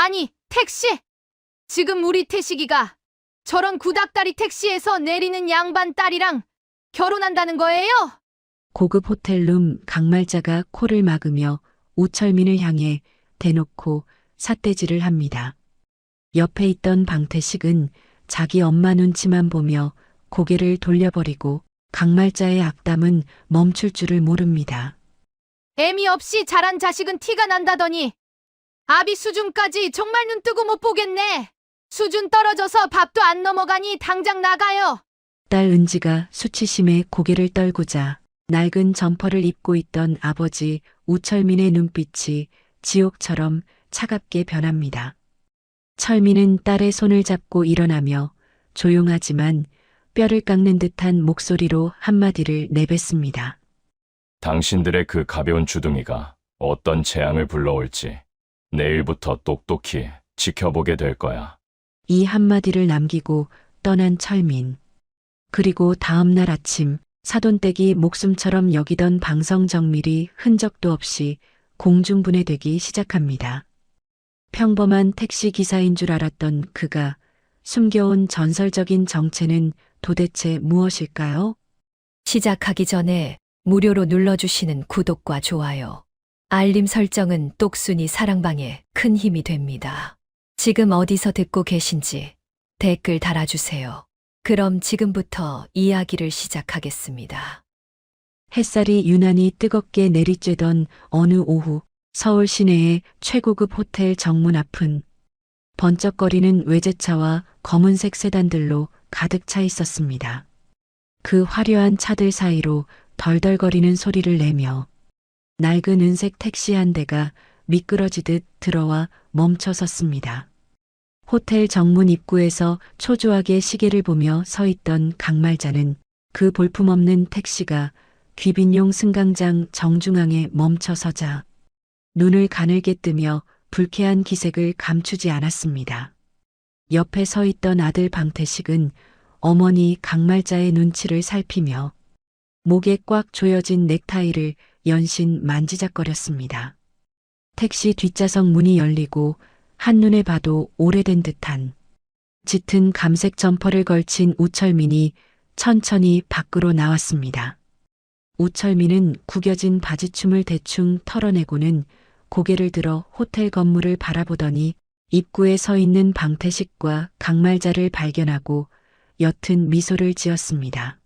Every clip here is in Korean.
아니, 택시! 지금 우리 태식이가 저런 구닥다리 택시에서 내리는 양반 딸이랑 결혼한다는 거예요? 고급 호텔룸 강말자가 코를 막으며 우철민을 향해 대놓고 삿대질을 합니다. 옆에 있던 방태식은 자기 엄마 눈치만 보며 고개를 돌려버리고 강말자의 악담은 멈출 줄을 모릅니다. 애미 없이 자란 자식은 티가 난다더니 아비 수준까지 정말 눈 뜨고 못 보겠네. 수준 떨어져서 밥도 안 넘어가니 당장 나가요. 딸 은지가 수치심에 고개를 떨구자 낡은 점퍼를 입고 있던 아버지 우철민의 눈빛이 지옥처럼 차갑게 변합니다. 철민은 딸의 손을 잡고 일어나며 조용하지만 뼈를 깎는 듯한 목소리로 한마디를 내뱉습니다. 당신들의 그 가벼운 주둥이가 어떤 재앙을 불러올지 내일부터 똑똑히 지켜보게 될 거야. 이 한마디를 남기고 떠난 철민. 그리고 다음 날 아침 사돈댁이 목숨처럼 여기던 방성정밀이 흔적도 없이 공중분해되기 시작합니다. 평범한 택시 기사인 줄 알았던 그가 숨겨온 전설적인 정체는 도대체 무엇일까요? 시작하기 전에 무료로 눌러주시는 구독과 좋아요, 알림 설정은 똑순이 사랑방에 큰 힘이 됩니다. 지금 어디서 듣고 계신지 댓글 달아주세요. 그럼 지금부터 이야기를 시작하겠습니다. 햇살이 유난히 뜨겁게 내리쬐던 어느 오후 서울 시내의 최고급 호텔 정문 앞은 번쩍거리는 외제차와 검은색 세단들로 가득 차 있었습니다. 그 화려한 차들 사이로 덜덜거리는 소리를 내며 낡은 은색 택시 한 대가 미끄러지듯 들어와 멈춰 섰습니다. 호텔 정문 입구에서 초조하게 시계를 보며 서 있던 강말자는 그 볼품없는 택시가 귀빈용 승강장 정중앙에 멈춰 서자 눈을 가늘게 뜨며 불쾌한 기색을 감추지 않았습니다. 옆에 서 있던 아들 방태식은 어머니 강말자의 눈치를 살피며 목에 꽉 조여진 넥타이를 연신 만지작거렸습니다. 택시 뒷좌석 문이 열리고 한눈에 봐도 오래된 듯한 짙은 감색 점퍼를 걸친 우철민이 천천히 밖으로 나왔습니다. 우철민은 구겨진 바지춤을 대충 털어내고는 고개를 들어 호텔 건물을 바라보더니 입구에 서 있는 방태식과 강말자를 발견하고 옅은 미소를 지었습니다.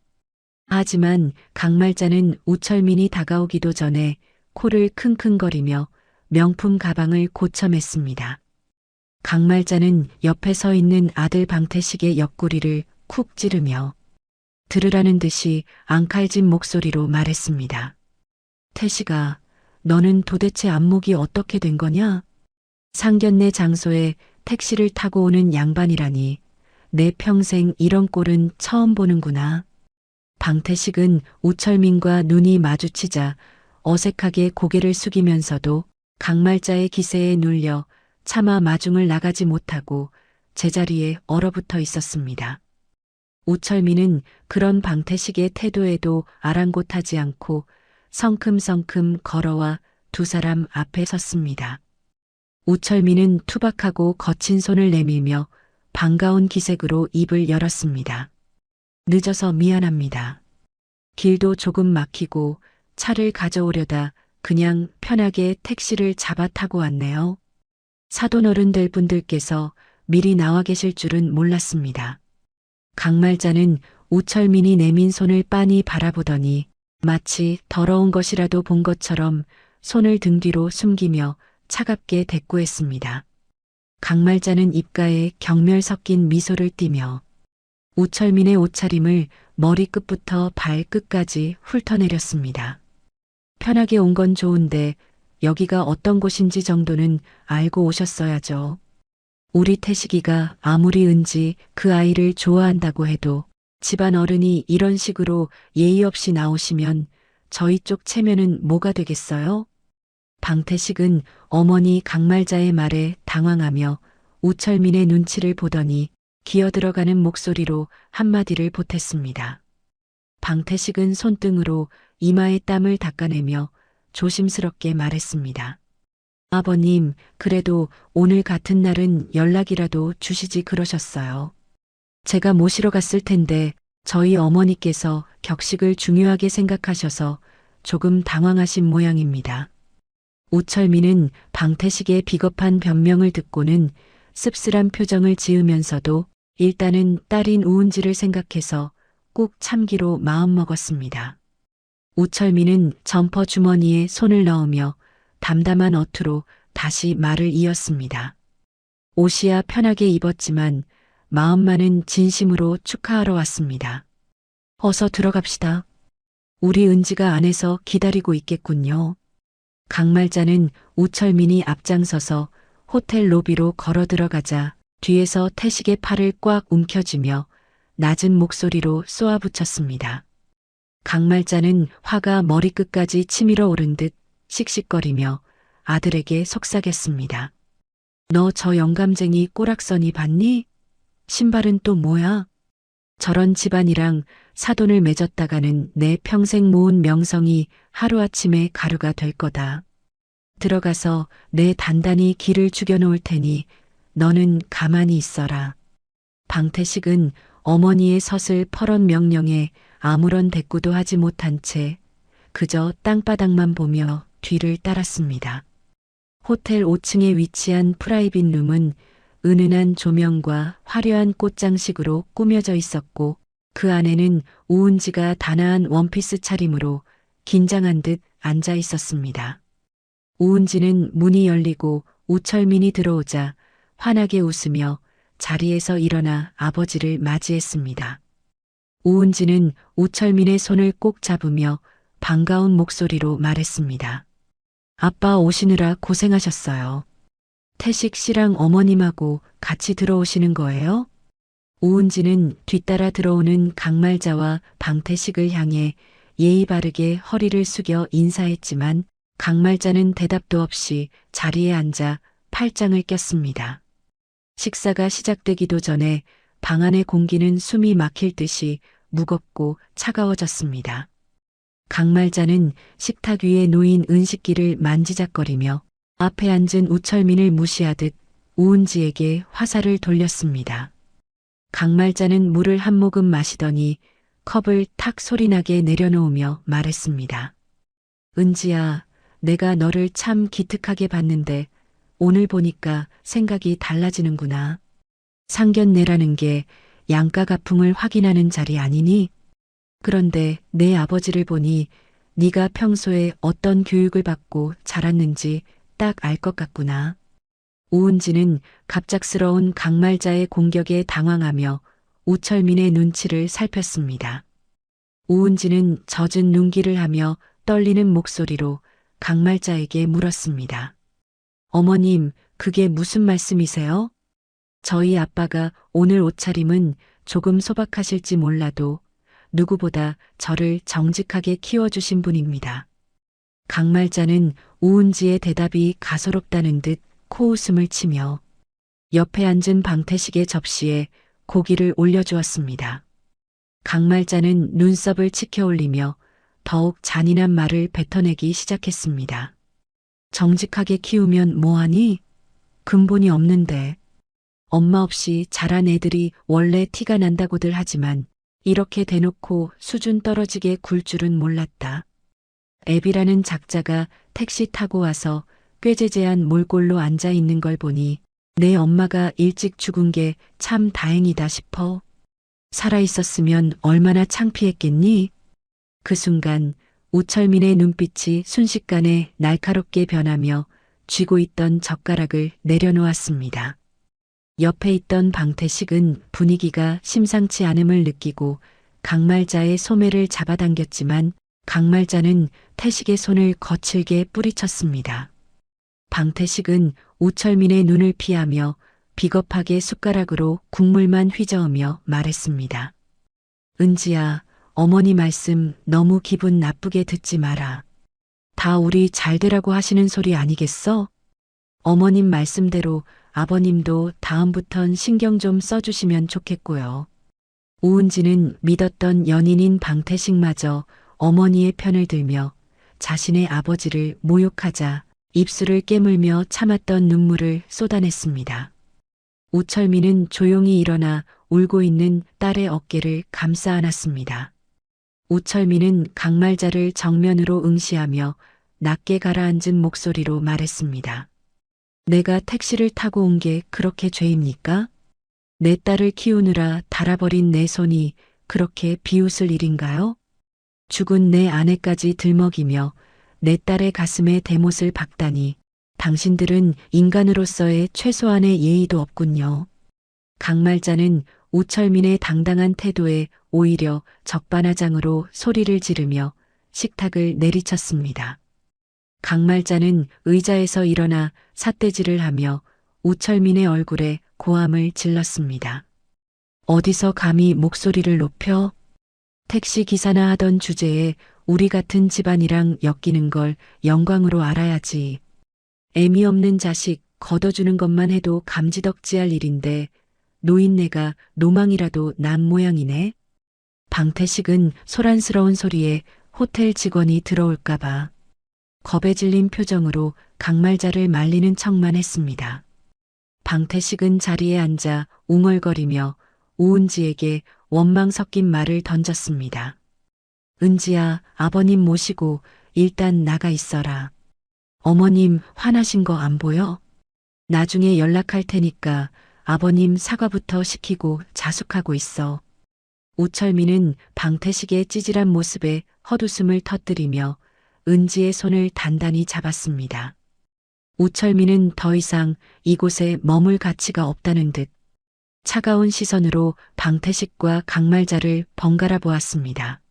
하지만 강말자는 우철민이 다가오기도 전에 코를 킁킁거리며 명품 가방을 고쳐맸습니다. 강말자는 옆에 서 있는 아들 방태식의 옆구리를 쿡 찌르며 들으라는 듯이 앙칼진 목소리로 말했습니다. 태식아, 너는 도대체 안목이 어떻게 된 거냐? 상견례 장소에 택시를 타고 오는 양반이라니 내 평생 이런 꼴은 처음 보는구나. 방태식은 우철민과 눈이 마주치자 어색하게 고개를 숙이면서도 강말자의 기세에 눌려 차마 마중을 나가지 못하고 제자리에 얼어붙어 있었습니다. 우철민은 그런 방태식의 태도에도 아랑곳하지 않고 성큼성큼 걸어와 두 사람 앞에 섰습니다. 우철민은 투박하고 거친 손을 내밀며 반가운 기색으로 입을 열었습니다. 늦어서 미안합니다. 길도 조금 막히고 차를 가져오려다 그냥 편하게 택시를 잡아 타고 왔네요. 사돈 어른들 분들께서 미리 나와 계실 줄은 몰랐습니다. 강말자는 우철민이 내민 손을 빤히 바라보더니 마치 더러운 것이라도 본 것처럼 손을 등 뒤로 숨기며 차갑게 대꾸했습니다. 강말자는 입가에 경멸 섞인 미소를 띠며 우철민의 옷차림을 머리끝부터 발끝까지 훑어내렸습니다. 편하게 온 건 좋은데 여기가 어떤 곳인지 정도는 알고 오셨어야죠. 우리 태식이가 아무리 은지 그 아이를 좋아한다고 해도 집안 어른이 이런 식으로 예의 없이 나오시면 저희 쪽 체면은 뭐가 되겠어요? 방태식은 어머니 강말자의 말에 당황하며 우철민의 눈치를 보더니 기어들어가는 목소리로 한마디를 보탰습니다. 방태식은 손등으로 이마의 땀을 닦아내며 조심스럽게 말했습니다. 아버님, 그래도 오늘 같은 날은 연락이라도 주시지 그러셨어요. 제가 모시러 갔을 텐데 저희 어머니께서 격식을 중요하게 생각하셔서 조금 당황하신 모양입니다. 우철민은 방태식의 비겁한 변명을 듣고는 씁쓸한 표정을 지으면서도 일단은 딸인 우은지를 생각해서 꼭 참기로 마음먹었습니다. 우철민은 점퍼 주머니에 손을 넣으며 담담한 어투로 다시 말을 이었습니다. 옷이야 편하게 입었지만 마음만은 진심으로 축하하러 왔습니다. 어서 들어갑시다. 우리 은지가 안에서 기다리고 있겠군요. 강말자는 우철민이 앞장서서 호텔 로비로 걸어 들어가자 뒤에서 태식의 팔을 꽉 움켜쥐며 낮은 목소리로 쏘아붙였습니다. 강말자는 화가 머리끝까지 치밀어 오른 듯 씩씩거리며 아들에게 속삭였습니다. 너 저 영감쟁이 꼬락서니 봤니? 신발은 또 뭐야? 저런 집안이랑 사돈을 맺었다가는 내 평생 모은 명성이 하루아침에 가루가 될 거다. 들어가서 내 단단히 길을 죽여놓을 테니 너는 가만히 있어라. 방태식은 어머니의 서슬 퍼런 명령에 아무런 대꾸도 하지 못한 채 그저 땅바닥만 보며 뒤를 따랐습니다. 호텔 5층에 위치한 프라이빗 룸은 은은한 조명과 화려한 꽃장식으로 꾸며져 있었고 그 안에는 우은지가 단아한 원피스 차림으로 긴장한 듯 앉아 있었습니다. 우은지는 문이 열리고 우철민이 들어오자 환하게 웃으며 자리에서 일어나 아버지를 맞이했습니다. 우은지는 우철민의 손을 꼭 잡으며 반가운 목소리로 말했습니다. 아빠 오시느라 고생하셨어요. 태식 씨랑 어머님하고 같이 들어오시는 거예요? 우은지는 뒤따라 들어오는 강말자와 방태식을 향해 예의 바르게 허리를 숙여 인사했지만 강말자는 대답도 없이 자리에 앉아 팔짱을 꼈습니다. 식사가 시작되기도 전에 방 안의 공기는 숨이 막힐 듯이 무겁고 차가워졌습니다. 강말자는 식탁 위에 놓인 은식기를 만지작거리며 앞에 앉은 우철민을 무시하듯 우은지에게 화살을 돌렸습니다. 강말자는 물을 한 모금 마시더니 컵을 탁 소리나게 내려놓으며 말했습니다. 은지야, 내가 너를 참 기특하게 봤는데 오늘 보니까 생각이 달라지는구나. 상견례라는 게 양가 가풍을 확인하는 자리 아니니? 그런데 내 아버지를 보니 네가 평소에 어떤 교육을 받고 자랐는지 딱 알 것 같구나. 우은지는 갑작스러운 강말자의 공격에 당황하며 우철민의 눈치를 살폈습니다. 우은지는 젖은 눈길을 하며 떨리는 목소리로 강말자에게 물었습니다. 어머님, 그게 무슨 말씀이세요? 저희 아빠가 오늘 옷차림은 조금 소박하실지 몰라도 누구보다 저를 정직하게 키워주신 분입니다. 강말자는 우은지의 대답이 가소롭다는 듯 코웃음을 치며 옆에 앉은 방태식의 접시에 고기를 올려주었습니다. 강말자는 눈썹을 치켜 올리며 더욱 잔인한 말을 뱉어내기 시작했습니다. 정직하게 키우면 뭐하니? 근본이 없는데. 엄마 없이 자란 애들이 원래 티가 난다고들 하지만 이렇게 대놓고 수준 떨어지게 굴 줄은 몰랐다. 애비라는 작자가 택시 타고 와서 꾀재재한 몰골로 앉아 있는 걸 보니 내 엄마가 일찍 죽은 게 참 다행이다 싶어. 살아 있었으면 얼마나 창피했겠니? 그 순간 우철민의 눈빛이 순식간에 날카롭게 변하며 쥐고 있던 젓가락을 내려놓았습니다. 옆에 있던 방태식은 분위기가 심상치 않음을 느끼고 강말자의 소매를 잡아당겼지만 강말자는 태식의 손을 거칠게 뿌리쳤습니다. 방태식은 우철민의 눈을 피하며 비겁하게 숟가락으로 국물만 휘저으며 말했습니다. 은지야, 어머니 말씀 너무 기분 나쁘게 듣지 마라. 다 우리 잘 되라고 하시는 소리 아니겠어? 어머님 말씀대로 아버님도 다음부턴 신경 좀 써주시면 좋겠고요. 우은지는 믿었던 연인인 방태식마저 어머니의 편을 들며 자신의 아버지를 모욕하자 입술을 깨물며 참았던 눈물을 쏟아냈습니다. 우철민은 조용히 일어나 울고 있는 딸의 어깨를 감싸 안았습니다. 우철민은 강말자를 정면으로 응시하며 낮게 가라앉은 목소리로 말했습니다. 내가 택시를 타고 온 게 그렇게 죄입니까? 내 딸을 키우느라 닳아버린 내 손이 그렇게 비웃을 일인가요? 죽은 내 아내까지 들먹이며 내 딸의 가슴에 대못을 박다니 당신들은 인간으로서의 최소한의 예의도 없군요. 강말자는 우철민의 당당한 태도에 오히려 적반하장으로 소리를 지르며 식탁을 내리쳤습니다. 강말자는 의자에서 일어나 삿대질을 하며 우철민의 얼굴에 고함을 질렀습니다. 어디서 감히 목소리를 높여? 택시 기사나 하던 주제에 우리 같은 집안이랑 엮이는 걸 영광으로 알아야지. 애미 없는 자식 걷어주는 것만 해도 감지덕지할 일인데 노인네가 노망이라도 난 모양이네. 방태식은 소란스러운 소리에 호텔 직원이 들어올까봐 겁에 질린 표정으로 강말자를 말리는 척만 했습니다. 방태식은 자리에 앉아 웅얼거리며 우은지에게 원망 섞인 말을 던졌습니다. 은지야, 아버님 모시고 일단 나가 있어라. 어머님 화나신 거 안 보여? 나중에 연락할 테니까 아버님 사과부터 시키고 자숙하고 있어. 우철민은 방태식의 찌질한 모습에 헛웃음을 터뜨리며 은지의 손을 단단히 잡았습니다. 우철민은 더 이상 이곳에 머물 가치가 없다는 듯 차가운 시선으로 방태식과 강말자를 번갈아 보았습니다.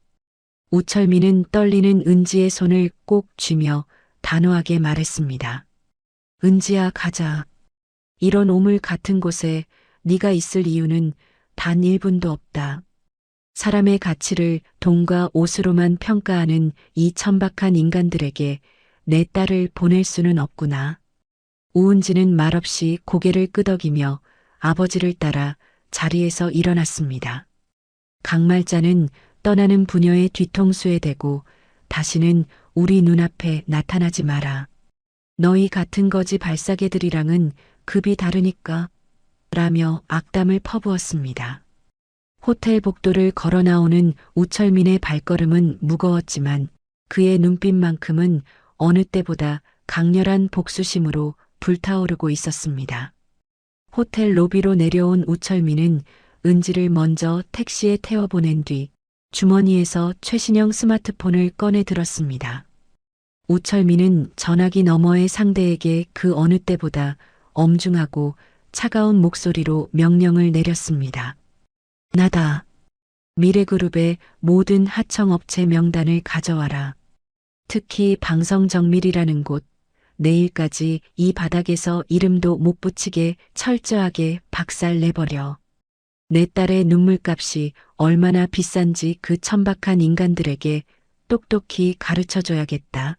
우철민은 떨리는 은지의 손을 꼭 쥐며 단호하게 말했습니다. 은지야, 가자. 이런 오물 같은 곳에 네가 있을 이유는 단 1분도 없다. 사람의 가치를 돈과 옷으로만 평가하는 이 천박한 인간들에게 내 딸을 보낼 수는 없구나. 우은지는 말없이 고개를 끄덕이며 아버지를 따라 자리에서 일어났습니다. 강말자는 떠나는 부녀의 뒤통수에 대고 다시는 우리 눈앞에 나타나지 마라. 너희 같은 거지 발사계들이랑은 급이 다르니까 라며 악담을 퍼부었습니다. 호텔 복도를 걸어 나오는 우철민의 발걸음은 무거웠지만 그의 눈빛만큼은 어느 때보다 강렬한 복수심으로 불타오르고 있었습니다. 호텔 로비로 내려온 우철민은 은지를 먼저 택시에 태워보낸 뒤 주머니에서 최신형 스마트폰을 꺼내 들었습니다. 우철민은 전화기 너머의 상대에게 그 어느 때보다 엄중하고 차가운 목소리로 명령을 내렸습니다. 나다. 미래그룹의 모든 하청업체 명단을 가져와라. 특히 방성정밀이라는 곳, 내일까지 이 바닥에서 이름도 못 붙이게 철저하게 박살내버려. 내 딸의 눈물값이 얼마나 비싼지 그 천박한 인간들에게 똑똑히 가르쳐줘야겠다.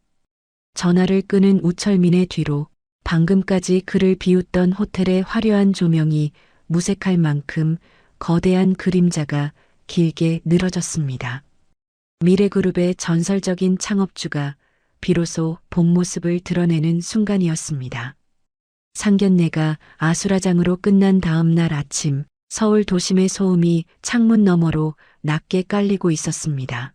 전화를 끄는 우철민의 뒤로 방금까지 그를 비웃던 호텔의 화려한 조명이 무색할 만큼 거대한 그림자가 길게 늘어졌습니다. 미래그룹의 전설적인 창업주가 비로소 본 모습을 드러내는 순간이었습니다. 상견례가 아수라장으로 끝난 다음 날 아침, 서울 도심의 소음이 창문 너머로 낮게 깔리고 있었습니다.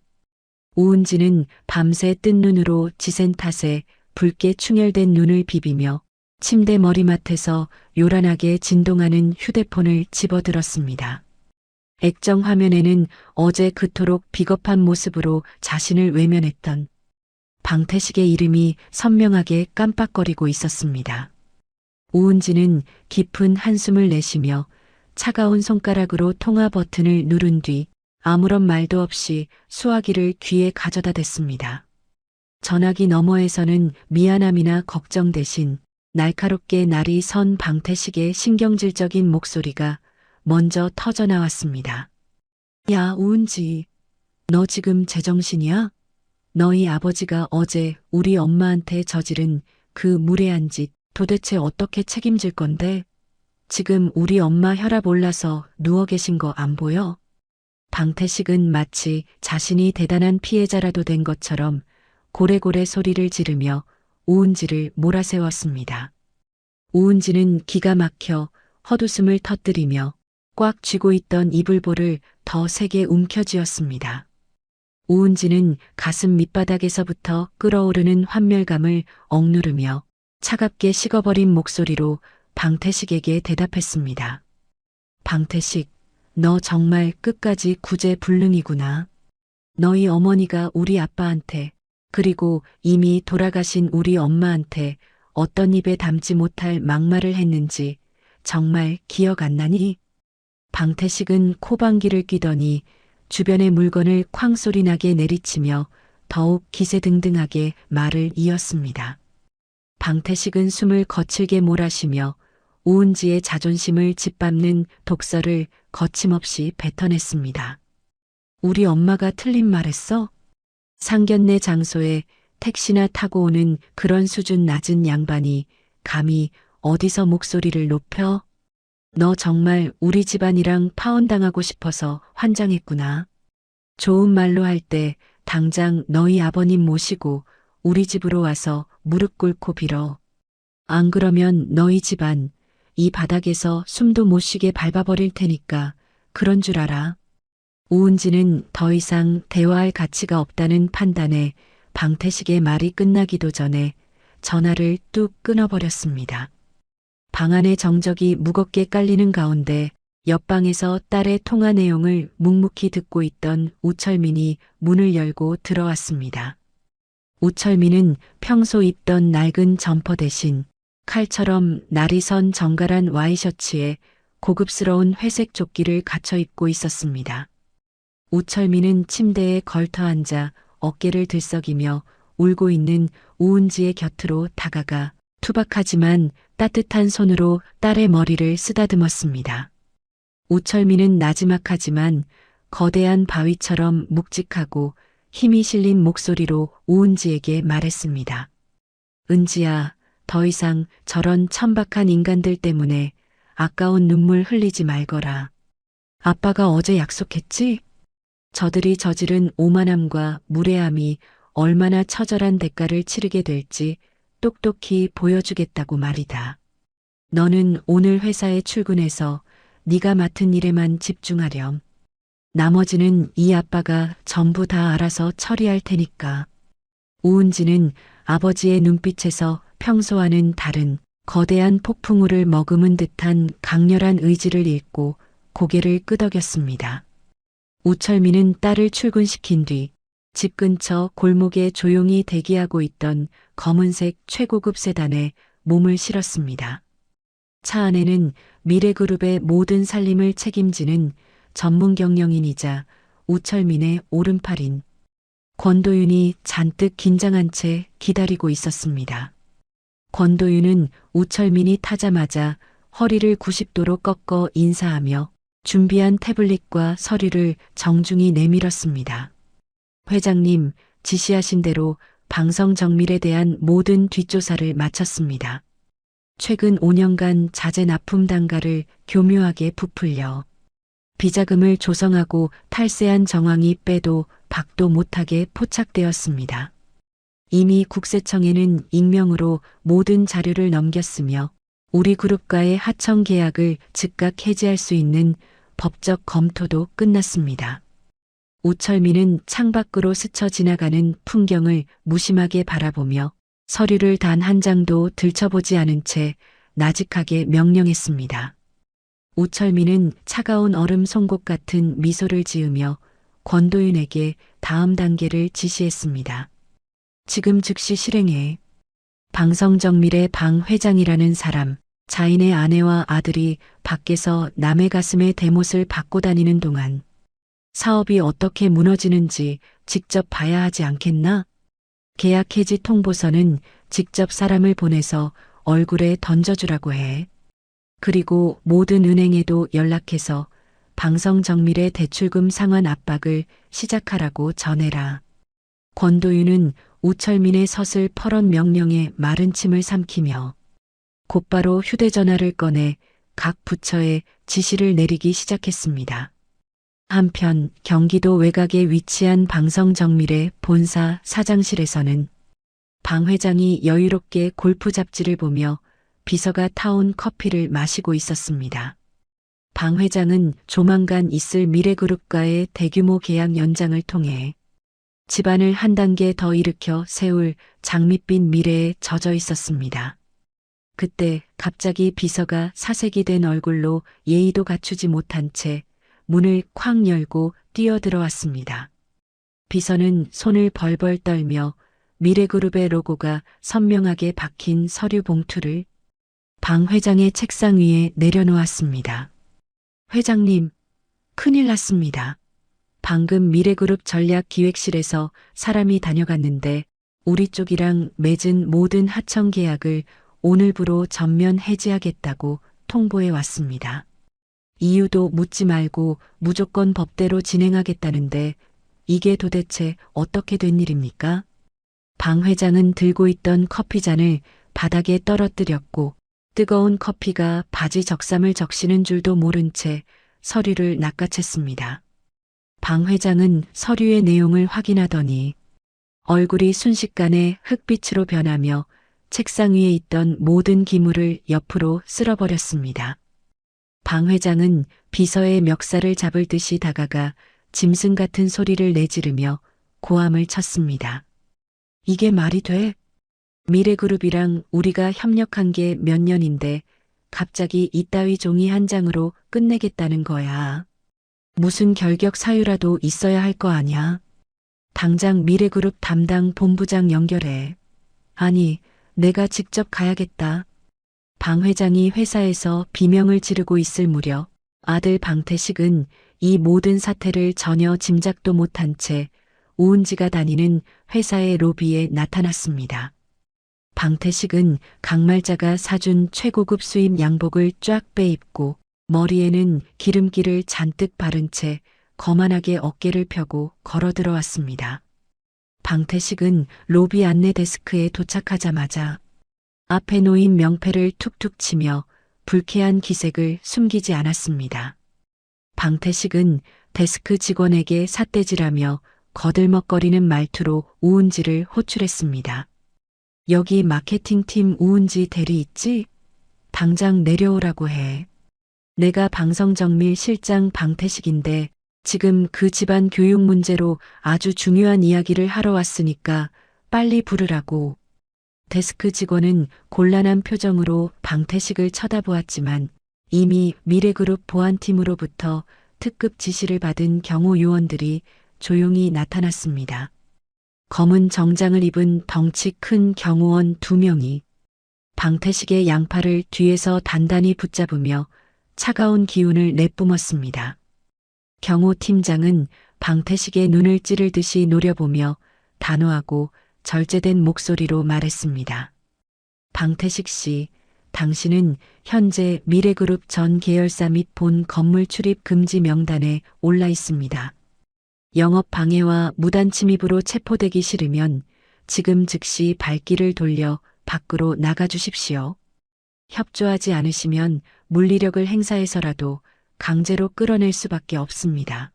우은지는 밤새 뜬 눈으로 지센 탓에 붉게 충혈된 눈을 비비며 침대 머리맡에서 요란하게 진동하는 휴대폰을 집어들었습니다. 액정 화면에는 어제 그토록 비겁한 모습으로 자신을 외면했던 방태식의 이름이 선명하게 깜빡거리고 있었습니다. 우은지는 깊은 한숨을 내쉬며 차가운 손가락으로 통화 버튼을 누른 뒤 아무런 말도 없이 수화기를 귀에 가져다 댔습니다. 전화기 너머에서는 미안함이나 걱정 대신 날카롭게 날이 선 방태식의 신경질적인 목소리가 먼저 터져 나왔습니다. 야, 우은지, 너 지금 제정신이야? 너희 아버지가 어제 우리 엄마한테 저지른 그 무례한 짓 도대체 어떻게 책임질 건데? 지금 우리 엄마 혈압 올라서 누워 계신 거 안 보여? 방태식은 마치 자신이 대단한 피해자라도 된 것처럼 고래고래 소리를 지르며 우은지를 몰아세웠습니다. 우은지는 기가 막혀 헛웃음을 터뜨리며 꽉 쥐고 있던 이불볼을 더 세게 움켜쥐었습니다. 우은지는 가슴 밑바닥에서부터 끓어오르는 환멸감을 억누르며 차갑게 식어버린 목소리로 방태식에게 대답했습니다. 방태식, 너 정말 끝까지 구제불능이구나. 너희 어머니가 우리 아빠한테, 그리고 이미 돌아가신 우리 엄마한테 어떤 입에 담지 못할 막말을 했는지 정말 기억 안 나니? 방태식은 코방귀를 뀌더니 주변의 물건을 쾅 소리 나게 내리치며 더욱 기세등등하게 말을 이었습니다. 방태식은 숨을 거칠게 몰아쉬며 우은지의 자존심을 짓밟는 독설을 거침없이 뱉어냈습니다. 우리 엄마가 틀린 말했어? 상견례 장소에 택시나 타고 오는 그런 수준 낮은 양반이 감히 어디서 목소리를 높여? 너 정말 우리 집안이랑 파혼당하고 싶어서 환장했구나. 좋은 말로 할 때 당장 너희 아버님 모시고 우리 집으로 와서 무릎 꿇고 빌어. 안 그러면 너희 집안 이 바닥에서 숨도 못 쉬게 밟아버릴 테니까 그런 줄 알아. 우은지는 더 이상 대화할 가치가 없다는 판단에 방태식의 말이 끝나기도 전에 전화를 뚝 끊어버렸습니다. 방 안의 정적이 무겁게 깔리는 가운데 옆방에서 딸의 통화 내용을 묵묵히 듣고 있던 우철민이 문을 열고 들어왔습니다. 우철민은 평소 입던 낡은 점퍼 대신 칼처럼 날이 선 정갈한 와이셔츠에 고급스러운 회색 조끼를 갖춰 입고 있었습니다. 우철민은 침대에 걸터 앉아 어깨를 들썩이며 울고 있는 우은지의 곁으로 다가가 투박하지만 따뜻한 손으로 딸의 머리를 쓰다듬었습니다. 우철민은 나지막하지만 거대한 바위처럼 묵직하고 힘이 실린 목소리로 우은지에게 말했습니다. 은지야, 더 이상 저런 천박한 인간들 때문에 아까운 눈물 흘리지 말거라. 아빠가 어제 약속했지? 저들이 저지른 오만함과 무례함이 얼마나 처절한 대가를 치르게 될지 똑똑히 보여주겠다고 말이다. 너는 오늘 회사에 출근해서 네가 맡은 일에만 집중하렴. 나머지는 이 아빠가 전부 다 알아서 처리할 테니까. 우은지는 아버지의 눈빛에서 평소와는 다른 거대한 폭풍우를 머금은 듯한 강렬한 의지를 읽고 고개를 끄덕였습니다. 우철민은 딸을 출근시킨 뒤 집 근처 골목에 조용히 대기하고 있던 검은색 최고급 세단에 몸을 실었습니다. 차 안에는 미래그룹의 모든 살림을 책임지는 전문 경영인이자 우철민의 오른팔인 권도윤이 잔뜩 긴장한 채 기다리고 있었습니다. 권도윤은 우철민이 타자마자 허리를 90도로 꺾어 인사하며 준비한 태블릿과 서류를 정중히 내밀었습니다. 회장님, 지시하신 대로 방성 정밀에 대한 모든 뒷조사를 마쳤습니다. 최근 5년간 자재 납품 단가를 교묘하게 부풀려 비자금을 조성하고 탈세한 정황이 빼도 박도 못하게 포착되었습니다. 이미 국세청에는 익명으로 모든 자료를 넘겼으며 우리 그룹과의 하청 계약을 즉각 해지할 수 있는 법적 검토도 끝났습니다. 우철민은 창밖으로 스쳐 지나가는 풍경을 무심하게 바라보며 서류를 단 한 장도 들춰보지 않은 채 나직하게 명령했습니다. 우철민은 차가운 얼음 송곳 같은 미소를 지으며 권도윤에게 다음 단계를 지시했습니다. 지금 즉시 실행해. 방성정밀의 방 회장이라는 사람, 자인의 아내와 아들이 밖에서 남의 가슴에 대못을 받고 다니는 동안 사업이 어떻게 무너지는지 직접 봐야 하지 않겠나? 계약 해지 통보서는 직접 사람을 보내서 얼굴에 던져주라고 해. 그리고 모든 은행에도 연락해서 방성정밀의 대출금 상환 압박을 시작하라고 전해라. 권도윤은 우철민의 서슬 퍼런 명령에 마른 침을 삼키며 곧바로 휴대전화를 꺼내 각 부처에 지시를 내리기 시작했습니다. 한편 경기도 외곽에 위치한 방성정밀의 본사 사장실에서는 방 회장이 여유롭게 골프 잡지를 보며 비서가 타온 커피를 마시고 있었습니다. 방 회장은 조만간 있을 미래그룹과의 대규모 계약 연장을 통해 집안을 한 단계 더 일으켜 세울 장밋빛 미래에 젖어 있었습니다. 그때 갑자기 비서가 사색이 된 얼굴로 예의도 갖추지 못한 채 문을 쾅 열고 뛰어들어왔습니다. 비서는 손을 벌벌 떨며 미래그룹의 로고가 선명하게 박힌 서류 봉투를 방 회장의 책상 위에 내려놓았습니다. 회장님, 큰일 났습니다. 방금 미래그룹 전략기획실에서 사람이 다녀갔는데 우리 쪽이랑 맺은 모든 하청 계약을 오늘부로 전면 해지하겠다고 통보해 왔습니다. 이유도 묻지 말고 무조건 법대로 진행하겠다는데 이게 도대체 어떻게 된 일입니까? 방 회장은 들고 있던 커피잔을 바닥에 떨어뜨렸고 뜨거운 커피가 바지 적삼을 적시는 줄도 모른 채 서류를 낚아챘습니다. 방 회장은 서류의 내용을 확인하더니 얼굴이 순식간에 흑빛으로 변하며 책상 위에 있던 모든 기물을 옆으로 쓸어버렸습니다. 방 회장은 비서의 멱살을 잡을 듯이 다가가 짐승 같은 소리를 내지르며 고함을 쳤습니다. 이게 말이 돼? 미래그룹이랑 우리가 협력한 게 몇 년인데 갑자기 이따위 종이 한 장으로 끝내겠다는 거야. 무슨 결격 사유라도 있어야 할 거 아냐? 당장 미래그룹 담당 본부장 연결해. 아니, 내가 직접 가야겠다. 방 회장이 회사에서 비명을 지르고 있을 무렵 아들 방태식은 이 모든 사태를 전혀 짐작도 못한 채 우은지가 다니는 회사의 로비에 나타났습니다. 방태식은 강말자가 사준 최고급 수입 양복을 쫙 빼입고 머리에는 기름기를 잔뜩 바른 채 거만하게 어깨를 펴고 걸어 들어왔습니다. 방태식은 로비 안내 데스크에 도착하자마자 앞에 놓인 명패를 툭툭 치며 불쾌한 기색을 숨기지 않았습니다. 방태식은 데스크 직원에게 삿대질하며 거들먹거리는 말투로 우은지를 호출했습니다. 여기 마케팅팀 우은지 대리 있지? 당장 내려오라고 해. 내가 방성정밀 실장 방태식인데 지금 그 집안 교육 문제로 아주 중요한 이야기를 하러 왔으니까 빨리 부르라고. 데스크 직원은 곤란한 표정으로 방태식을 쳐다보았지만 이미 미래그룹 보안팀으로부터 특급 지시를 받은 경호 요원들이 조용히 나타났습니다. 검은 정장을 입은 덩치 큰 경호원 2명이 방태식의 양팔을 뒤에서 단단히 붙잡으며 차가운 기운을 내뿜었습니다. 경호 팀장은 방태식의 눈을 찌르듯이 노려보며 단호하고 절제된 목소리로 말했습니다. 방태식 씨, 당신은 현재 미래그룹 전 계열사 및 본 건물 출입 금지 명단에 올라 있습니다. 영업 방해와 무단 침입으로 체포되기 싫으면 지금 즉시 발길을 돌려 밖으로 나가 주십시오. 협조하지 않으시면 물리력을 행사해서라도 강제로 끌어낼 수밖에 없습니다.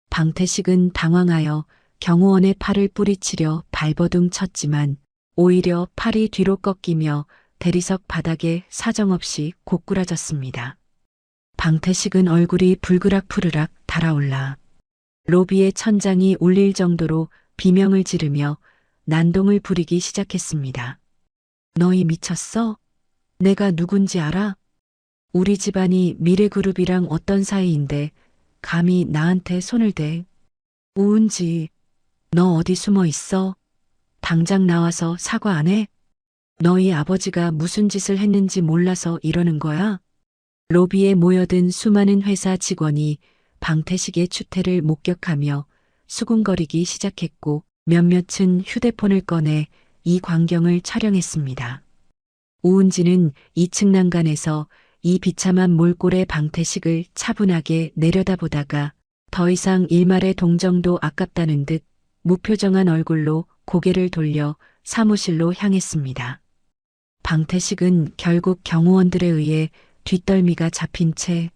방태식은 당황하여 경호원의 팔을 뿌리치려 발버둥 쳤지만 오히려 팔이 뒤로 꺾이며 대리석 바닥에 사정없이 고꾸라졌습니다. 방태식은 얼굴이 불그락푸르락 달아올라 로비의 천장이 울릴 정도로 비명을 지르며 난동을 부리기 시작했습니다. 너희 미쳤어? 내가 누군지 알아? 우리 집안이 미래그룹이랑 어떤 사이인데 감히 나한테 손을 대. 우은지, 너 어디 숨어 있어? 당장 나와서 사과 안 해? 너희 아버지가 무슨 짓을 했는지 몰라서 이러는 거야? 로비에 모여든 수많은 회사 직원이 방태식의 추태를 목격하며 수군거리기 시작했고 몇몇은 휴대폰을 꺼내 이 광경을 촬영했습니다. 우은지는 2층 난간에서 이 비참한 몰골의 방태식을 차분하게 내려다보다가 더 이상 일말의 동정도 아깝다는 듯 무표정한 얼굴로 고개를 돌려 사무실로 향했습니다. 방태식은 결국 경호원들에 의해 뒷덜미가 잡힌 채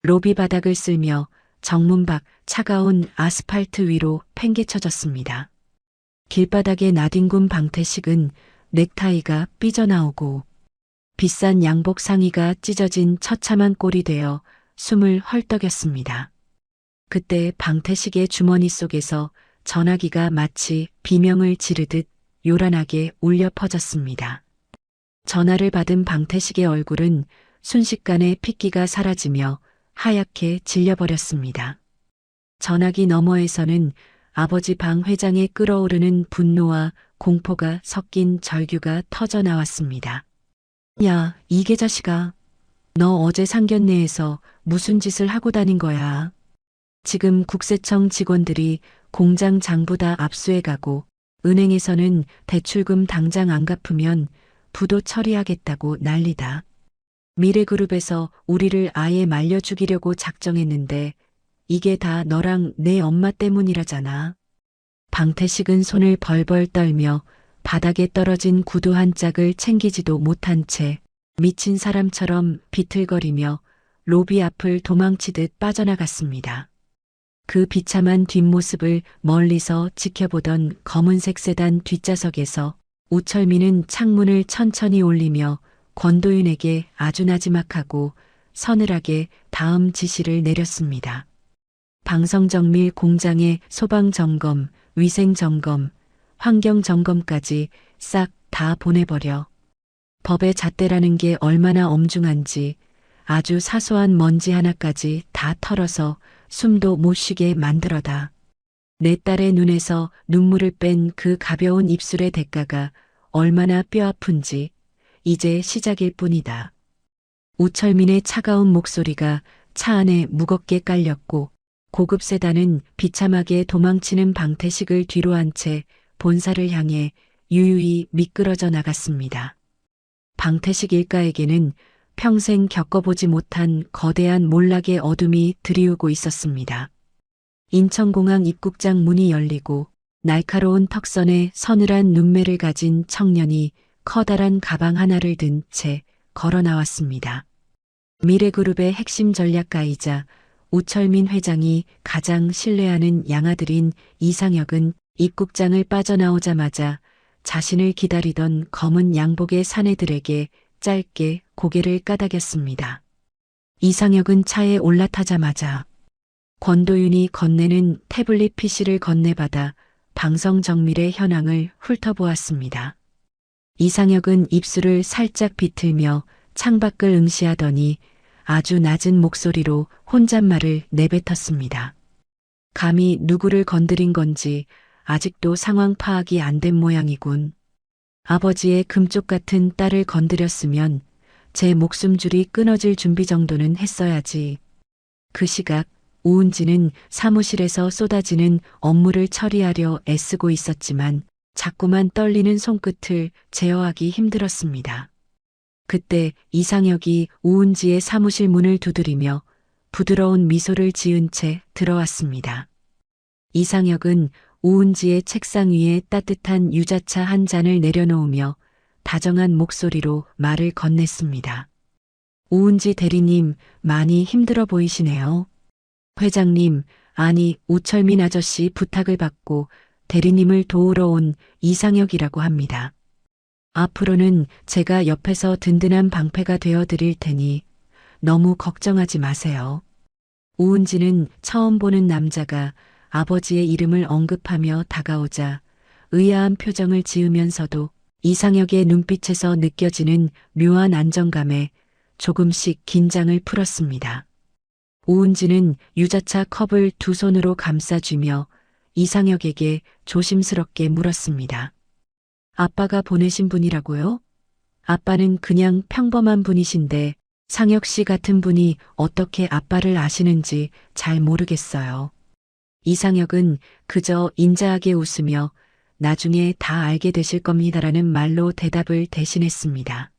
로비 바닥을 쓸며 정문 밖 차가운 아스팔트 위로 팽개쳐졌습니다. 길바닥에 나뒹군 방태식은 넥타이가 삐져나오고 비싼 양복 상의가 찢어진 처참한 꼴이 되어 숨을 헐떡였습니다. 그때 방태식의 주머니 속에서 전화기가 마치 비명을 지르듯 요란하게 울려 퍼졌습니다. 전화를 받은 방태식의 얼굴은 순식간에 핏기가 사라지며 하얗게 질려버렸습니다. 전화기 너머에서는 아버지 방 회장의 끓어오르는 분노와 공포가 섞인 절규가 터져 나왔습니다. 야, 이게 자식아. 너 어제 상견례에서 무슨 짓을 하고 다닌 거야? 지금 국세청 직원들이 공장 장부 다 압수해가고 은행에서는 대출금 당장 안 갚으면 부도 처리하겠다고 난리다. 미래그룹에서 우리를 아예 말려 죽이려고 작정했는데 이게 다 너랑 내 엄마 때문이라잖아. 방태식은 손을 벌벌 떨며 바닥에 떨어진 구두 한 짝을 챙기지도 못한 채 미친 사람처럼 비틀거리며 로비 앞을 도망치듯 빠져나갔습니다. 그 비참한 뒷모습을 멀리서 지켜보던 검은색 세단 뒷좌석에서 우철민은 창문을 천천히 올리며 권도윤에게 아주 나지막하고 서늘하게 다음 지시를 내렸습니다. 방성정밀 공장의 소방점검, 위생점검, 환경점검까지 싹 다 보내버려. 법의 잣대라는 게 얼마나 엄중한지 아주 사소한 먼지 하나까지 다 털어서 숨도 못 쉬게 만들어다. 내 딸의 눈에서 눈물을 뺀 그 가벼운 입술의 대가가 얼마나 뼈아픈지 이제 시작일 뿐이다. 우철민의 차가운 목소리가 차 안에 무겁게 깔렸고 고급 세단은 비참하게 도망치는 방태식을 뒤로 한 채 본사를 향해 유유히 미끄러져 나갔습니다. 방태식 일가에게는 평생 겪어보지 못한 거대한 몰락의 어둠이 들이우고 있었습니다. 인천공항 입국장 문이 열리고 날카로운 턱선에 서늘한 눈매를 가진 청년이 커다란 가방 하나를 든 채 걸어 나왔습니다. 미래그룹의 핵심 전략가이자 우철민 회장이 가장 신뢰하는 양아들인 이상혁은 입국장을 빠져나오자마자 자신을 기다리던 검은 양복의 사내들에게 짧게 고개를 까닥였습니다. 이상혁은 차에 올라타자마자 권도윤이 건네는 태블릿 PC를 건네받아 방성정밀의 현황을 훑어보았습니다. 이상혁은 입술을 살짝 비틀며 창밖을 응시하더니 아주 낮은 목소리로 혼잣말을 내뱉었습니다. 감히 누구를 건드린 건지 아직도 상황 파악이 안 된 모양이군. 아버지의 금쪽 같은 딸을 건드렸으면 제 목숨줄이 끊어질 준비 정도는 했어야지. 그 시각 우은지는 사무실에서 쏟아지는 업무를 처리하려 애쓰고 있었지만 자꾸만 떨리는 손끝을 제어하기 힘들었습니다. 그때 이상혁이 우은지의 사무실 문을 두드리며 부드러운 미소를 지은 채 들어왔습니다. 이상혁은 우은지의 책상 위에 따뜻한 유자차 한 잔을 내려놓으며 다정한 목소리로 말을 건넸습니다. 우은지 대리님, 많이 힘들어 보이시네요. 회장님, 아니 우철민 아저씨 부탁을 받고 대리님을 도우러 온 이상혁이라고 합니다. 앞으로는 제가 옆에서 든든한 방패가 되어 드릴 테니 너무 걱정하지 마세요. 우은지는 처음 보는 남자가 아버지의 이름을 언급하며 다가오자 의아한 표정을 지으면서도 이상혁의 눈빛에서 느껴지는 묘한 안정감에 조금씩 긴장을 풀었습니다. 우은지는 유자차 컵을 두 손으로 감싸쥐며 이상혁에게 조심스럽게 물었습니다. 아빠가 보내신 분이라고요? 아빠는 그냥 평범한 분이신데 상혁 씨 같은 분이 어떻게 아빠를 아시는지 잘 모르겠어요. 이상혁은 그저 인자하게 웃으며 나중에 다 알게 되실 겁니다라는 말로 대답을 대신했습니다.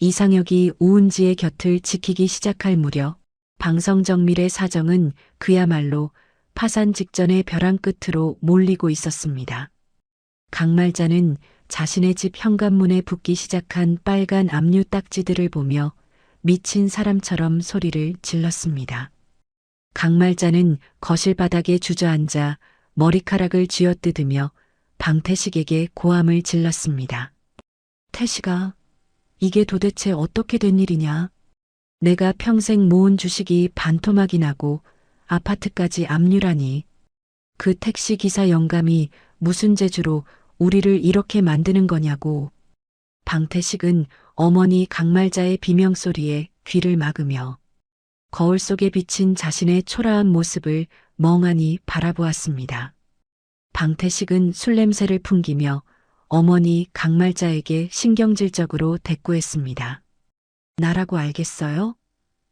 이상혁이 우은지의 곁을 지키기 시작할 무렵 방성정밀의 사정은 그야말로 파산 직전의 벼랑 끝으로 몰리고 있었습니다. 강말자는 자신의 집 현관문에 붙기 시작한 빨간 압류 딱지들을 보며 미친 사람처럼 소리를 질렀습니다. 강말자는 거실 바닥에 주저앉아 머리카락을 쥐어뜯으며 방태식에게 고함을 질렀습니다. 태식아, 이게 도대체 어떻게 된 일이냐? 내가 평생 모은 주식이 반토막이 나고 아파트까지 압류라니. 그 택시 기사 영감이 무슨 재주로 우리를 이렇게 만드는 거냐고. 방태식은 어머니 강말자의 비명소리에 귀를 막으며 거울 속에 비친 자신의 초라한 모습을 멍하니 바라보았습니다. 방태식은 술 냄새를 풍기며 어머니 강말자에게 신경질적으로 대꾸했습니다. 나라고 알겠어요?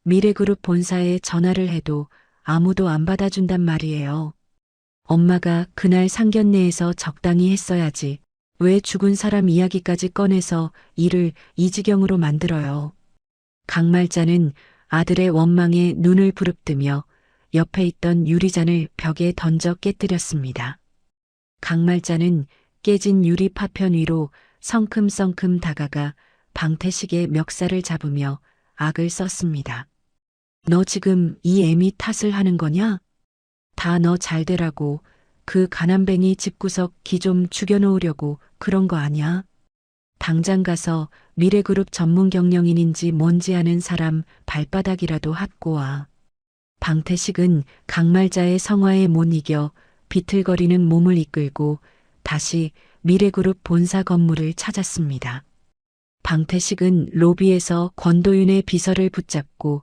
미래그룹 본사에 전화를 해도 아무도 안 받아준단 말이에요. 엄마가 그날 상견례에서 적당히 했어야지. 왜 죽은 사람 이야기까지 꺼내서 일을 이 지경으로 만들어요. 강말자는 아들의 원망에 눈을 부릅뜨며 옆에 있던 유리잔을 벽에 던져 깨뜨렸습니다. 강말자는 깨진 유리 파편 위로 성큼성큼 다가가 방태식의 멱살을 잡으며 악을 썼습니다. 너 지금 이 애미 탓을 하는 거냐? 다 너 잘되라고 그 가난뱅이 집구석 기 좀 죽여놓으려고 그런 거 아냐? 당장 가서 미래그룹 전문 경영인인지 뭔지 아는 사람 발바닥이라도 핫고 와. 방태식은 강말자의 성화에 못 이겨 비틀거리는 몸을 이끌고 다시 미래그룹 본사 건물을 찾았습니다. 방태식은 로비에서 권도윤의 비서를 붙잡고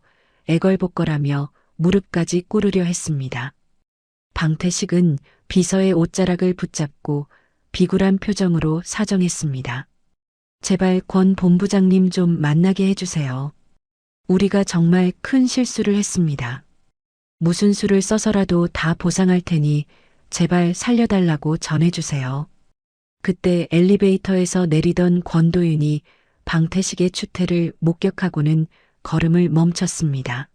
애걸복걸하며 무릎까지 꿇으려 했습니다. 방태식은 비서의 옷자락을 붙잡고 비굴한 표정으로 사정했습니다. 제발 권 본부장님 좀 만나게 해주세요. 우리가 정말 큰 실수를 했습니다. 무슨 수를 써서라도 다 보상할 테니 제발 살려달라고 전해주세요. 그때 엘리베이터에서 내리던 권도윤이 방태식의 추태를 목격하고는 걸음을 멈췄습니다.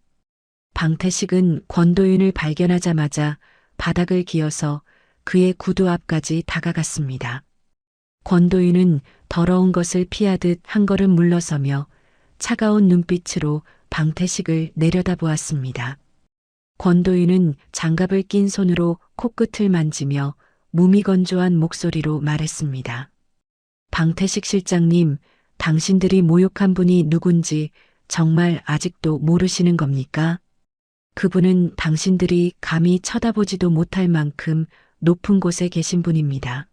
방태식은 권도윤을 발견하자마자 바닥을 기어서 그의 구두 앞까지 다가갔습니다. 권도윤은 더러운 것을 피하듯 한 걸음 물러서며 차가운 눈빛으로 방태식을 내려다보았습니다. 권도윤은 장갑을 낀 손으로 코끝을 만지며 무미건조한 목소리로 말했습니다. 방태식 실장님, 당신들이 모욕한 분이 누군지 정말 아직도 모르시는 겁니까? 그분은 당신들이 감히 쳐다보지도 못할 만큼 높은 곳에 계신 분입니다.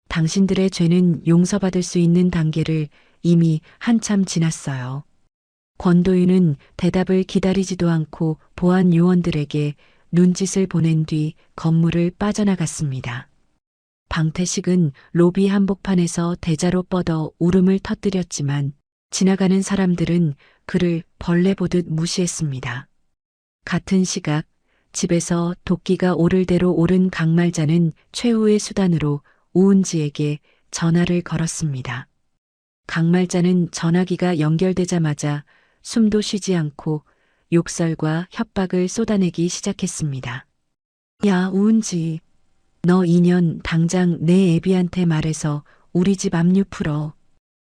당신들의 죄는 용서받을 수 있는 단계를 이미 한참 지났어요. 권도윤은 대답을 기다리지도 않고 보안 요원들에게 눈짓을 보낸 뒤 건물을 빠져나갔습니다. 방태식은 로비 한복판에서 대자로 뻗어 울음을 터뜨렸지만 지나가는 사람들은 그를 벌레 보듯 무시했습니다. 같은 시각 집에서 도끼가 오를 대로 오른 강말자는 최후의 수단으로 우은지에게 전화를 걸었습니다. 강말자는 전화기가 연결되자마자 숨도 쉬지 않고 욕설과 협박을 쏟아내기 시작했습니다. 야, 우은지. 너 2년 당장 내 애비한테 말해서 우리 집 압류 풀어.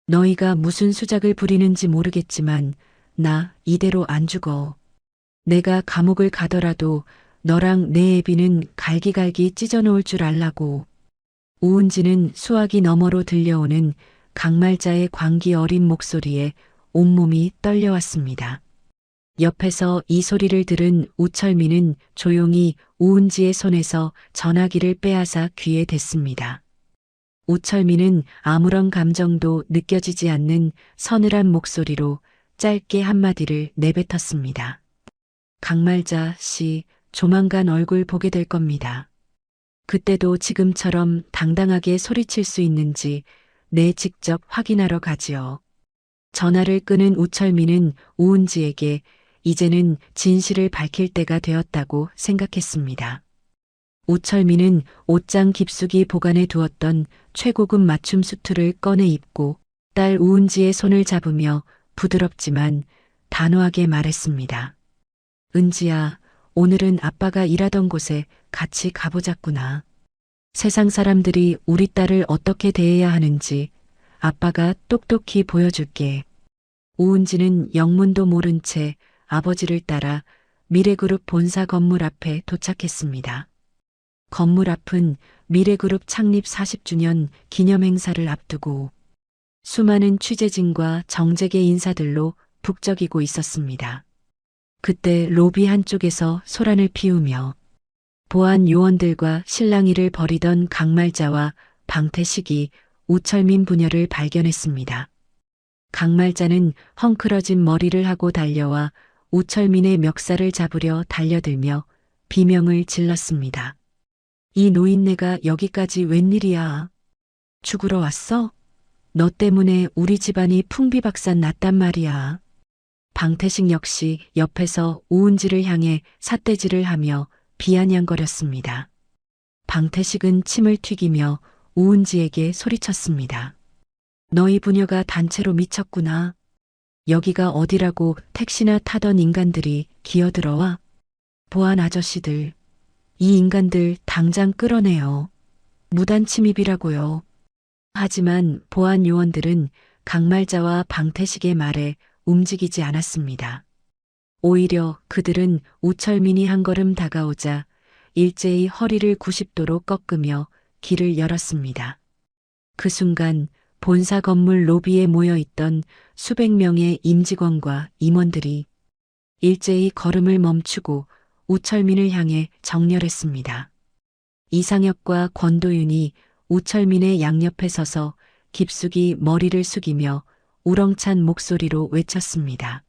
너희가 무슨 수작을 부리는지 모르겠지만 나 이대로 안 죽어. 내가 감옥을 가더라도 너랑 내 애비는 갈기갈기 찢어놓을 줄 알라고. 우은지는 수화기 너머로 들려오는 강말자의 광기 어린 목소리에 온몸이 떨려왔습니다. 옆에서 이 소리를 들은 우철민은 조용히 우은지의 손에서 전화기를 빼앗아 귀에 댔습니다. 우철민은 아무런 감정도 느껴지지 않는 서늘한 목소리로 짧게 한마디를 내뱉었습니다. 강말자 씨, 조만간 얼굴 보게 될 겁니다. 그때도 지금처럼 당당하게 소리칠 수 있는지 내 직접 확인하러 가지요. 전화를 끊은 우철민은 우은지에게 이제는 진실을 밝힐 때가 되었다고 생각했습니다. 우철민은 옷장 깊숙이 보관해 두었던 최고급 맞춤 수트를 꺼내 입고 딸 우은지의 손을 잡으며 부드럽지만 단호하게 말했습니다. 은지야, 오늘은 아빠가 일하던 곳에 같이 가보자꾸나. 세상 사람들이 우리 딸을 어떻게 대해야 하는지 아빠가 똑똑히 보여줄게. 우은지는 영문도 모른 채 아버지를 따라 미래그룹 본사 건물 앞에 도착했습니다. 건물 앞은 미래그룹 창립 40주년 기념 행사를 앞두고 수많은 취재진과 정재계 인사들로 북적이고 있었습니다. 그때 로비 한쪽에서 소란을 피우며 보안 요원들과 실랑이를 벌이던 강말자와 방태식이 우철민 부녀를 발견했습니다. 강말자는 헝클어진 머리를 하고 달려와 우철민의 멱살을 잡으려 달려들며 비명을 질렀습니다. 이 노인네가 여기까지 웬일이야? 죽으러 왔어? 너 때문에 우리 집안이 풍비박산 났단 말이야. 방태식 역시 옆에서 우은지를 향해 삿대질을 하며 비아냥거렸습니다. 방태식은 침을 튀기며 우은지에게 소리쳤습니다. 너희 부녀가 단체로 미쳤구나. 여기가 어디라고 택시나 타던 인간들이 기어들어와. 보안 아저씨들, 이 인간들 당장 끌어내요. 무단 침입이라고요. 하지만 보안 요원들은 강말자와 방태식의 말에 움직이지 않았습니다. 오히려 그들은 우철민이 한 걸음 다가오자 일제히 허리를 90도로 꺾으며 길을 열었습니다. 그 순간 본사 건물 로비에 모여 있던 수백 명의 임직원과 임원들이 일제히 걸음을 멈추고 우철민을 향해 정렬했습니다. 이상혁과 권도윤이 우철민의 양옆에 서서 깊숙이 머리를 숙이며 우렁찬 목소리로 외쳤습니다.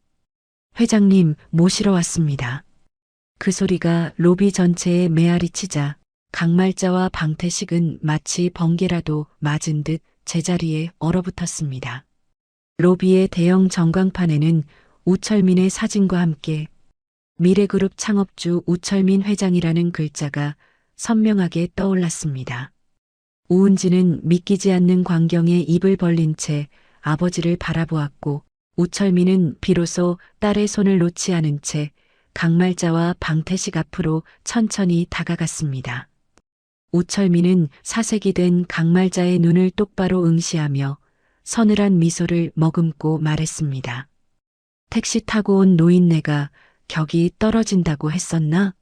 회장님 모시러 왔습니다. 그 소리가 로비 전체에 메아리치자 강말자와 방태식은 마치 번개라도 맞은 듯 제자리에 얼어붙었습니다. 로비의 대형 전광판에는 우철민의 사진과 함께 미래그룹 창업주 우철민 회장이라는 글자가 선명하게 떠올랐습니다. 우은지는 믿기지 않는 광경에 입을 벌린 채 아버지를 바라보았고 우철민은 비로소 딸의 손을 놓지 않은 채 강말자와 방태식 앞으로 천천히 다가갔습니다. 우철민은 사색이 된 강말자의 눈을 똑바로 응시하며 서늘한 미소를 머금고 말했습니다. 택시 타고 온 노인네가 격이 떨어진다고 했었나?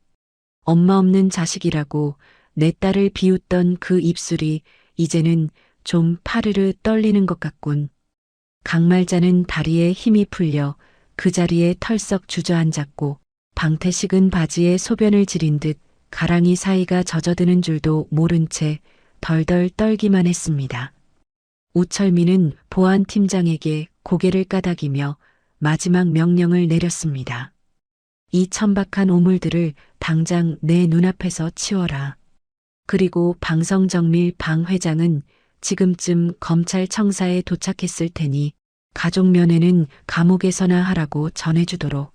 엄마 없는 자식이라고 내 딸을 비웃던 그 입술이 이제는 좀 파르르 떨리는 것 같군. 강말자는 다리에 힘이 풀려 그 자리에 털썩 주저앉았고 방태식은 바지에 소변을 지린 듯 가랑이 사이가 젖어드는 줄도 모른 채 덜덜 떨기만 했습니다. 우철민은 보안팀장에게 고개를 까닥이며 마지막 명령을 내렸습니다. 이 천박한 오물들을 당장 내 눈앞에서 치워라. 그리고 방성정밀 방 회장은 지금쯤 검찰청사에 도착했을 테니 가족 면회는 감옥에서나 하라고 전해주도록.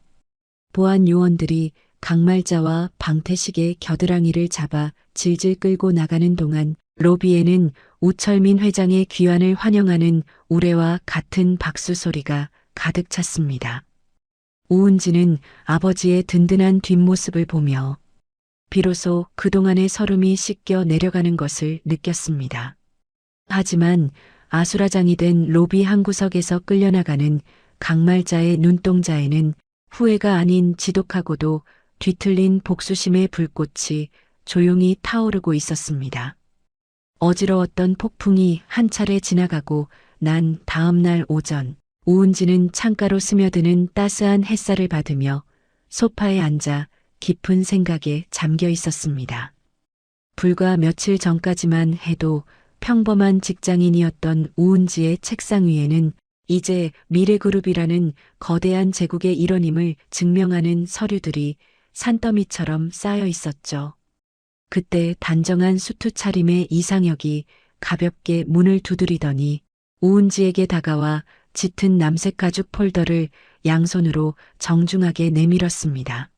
보안 요원들이 강말자와 방태식의 겨드랑이를 잡아 질질 끌고 나가는 동안 로비에는 우철민 회장의 귀환을 환영하는 우레와 같은 박수 소리가 가득 찼습니다. 우은지는 아버지의 든든한 뒷모습을 보며 비로소 그동안의 서름이 씻겨 내려가는 것을 느꼈습니다. 하지만 아수라장이 된 로비 한 구석에서 끌려나가는 강말자의 눈동자에는 후회가 아닌 지독하고도 뒤틀린 복수심의 불꽃이 조용히 타오르고 있었습니다. 어지러웠던 폭풍이 한 차례 지나가고 난 다음 날 오전, 우은지는 창가로 스며드는 따스한 햇살을 받으며 소파에 앉아 깊은 생각에 잠겨 있었습니다. 불과 며칠 전까지만 해도 평범한 직장인이었던 우은지의 책상 위에는 이제 미래그룹이라는 거대한 제국의 일원임을 증명하는 서류들이 산더미처럼 쌓여 있었죠. 그때 단정한 수트 차림의 이상혁이 가볍게 문을 두드리더니 우은지에게 다가와 짙은 남색 가죽 폴더를 양손으로 정중하게 내밀었습니다.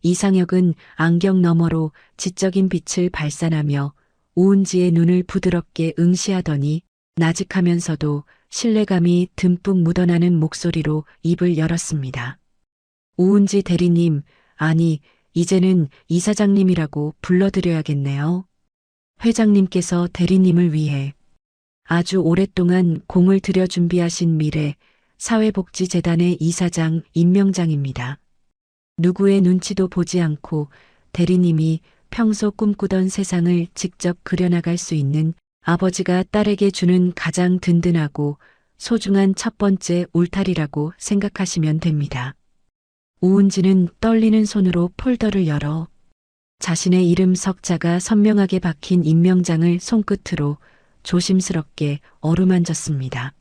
이상혁은 안경 너머로 지적인 빛을 발산하며 우은지의 눈을 부드럽게 응시하더니 나직하면서도 신뢰감이 듬뿍 묻어나는 목소리로 입을 열었습니다. 우은지 대리님, 아니, 이제는 이사장님이라고 불러드려야겠네요. 회장님께서 대리님을 위해 아주 오랫동안 공을 들여 준비하신 미래 사회복지재단의 이사장 임명장입니다. 누구의 눈치도 보지 않고 대리님이 평소 꿈꾸던 세상을 직접 그려나갈 수 있는 아버지가 딸에게 주는 가장 든든하고 소중한 첫 번째 울타리라고 생각하시면 됩니다. 우은지는 떨리는 손으로 폴더를 열어 자신의 이름 석자가 선명하게 박힌 임명장을 손끝으로 조심스럽게 어루만졌습니다.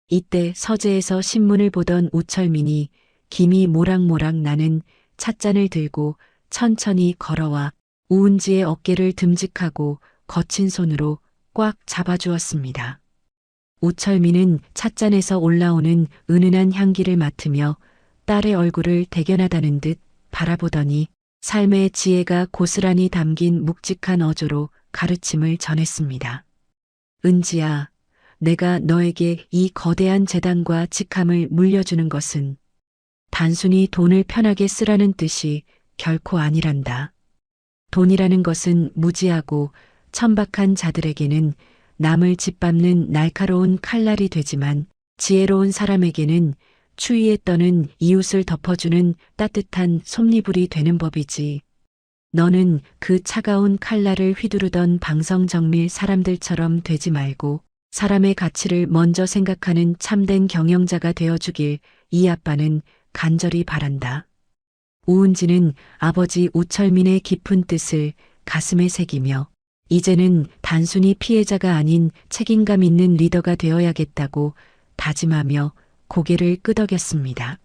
이때 서재에서 신문을 보던 우철민이 김이 모락모락 나는 찻잔을 들고 천천히 걸어와 우은지의 어깨를 듬직하고 거친 손으로 꽉 잡아주었습니다. 우철민은 찻잔에서 올라오는 은은한 향기를 맡으며 딸의 얼굴을 대견하다는 듯 바라보더니 삶의 지혜가 고스란히 담긴 묵직한 어조로 가르침을 전했습니다. 은지야, 내가 너에게 이 거대한 재단과 직함을 물려주는 것은 단순히 돈을 편하게 쓰라는 뜻이 결코 아니란다. 돈이라는 것은 무지하고 천박한 자들에게는 남을 짓밟는 날카로운 칼날이 되지만 지혜로운 사람에게는 추위에 떠는 이웃을 덮어주는 따뜻한 솜니불이 되는 법이지. 너는 그 차가운 칼날을 휘두르던 방성정밀 사람들처럼 되지 말고 사람의 가치를 먼저 생각하는 참된 경영자가 되어주길 이 아빠는 간절히 바란다. 우은지는 아버지 우철민의 깊은 뜻을 가슴에 새기며 이제는 단순히 피해자가 아닌 책임감 있는 리더가 되어야겠다고 다짐하며 고개를 끄덕였습니다.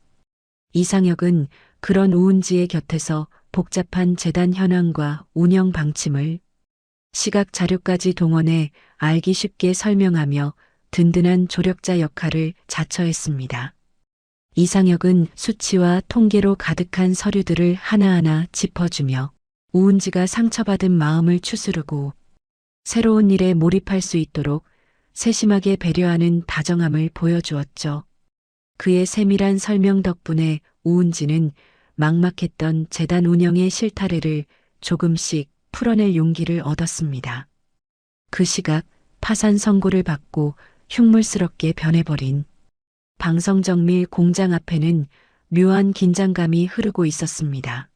이상혁은 그런 우은지의 곁에서 복잡한 재단 현황과 운영 방침을 시각 자료까지 동원해 알기 쉽게 설명하며 든든한 조력자 역할을 자처했습니다. 이상혁은 수치와 통계로 가득한 서류들을 하나하나 짚어주며 우은지가 상처받은 마음을 추스르고 새로운 일에 몰입할 수 있도록 세심하게 배려하는 다정함을 보여주었죠. 그의 세밀한 설명 덕분에 우은지는 막막했던 재단 운영의 실타래를 조금씩 풀어낼 용기를 얻었습니다. 그 시각 파산 선고를 받고 흉물스럽게 변해버린 방성정밀 공장 앞에는 묘한 긴장감이 흐르고 있었습니다.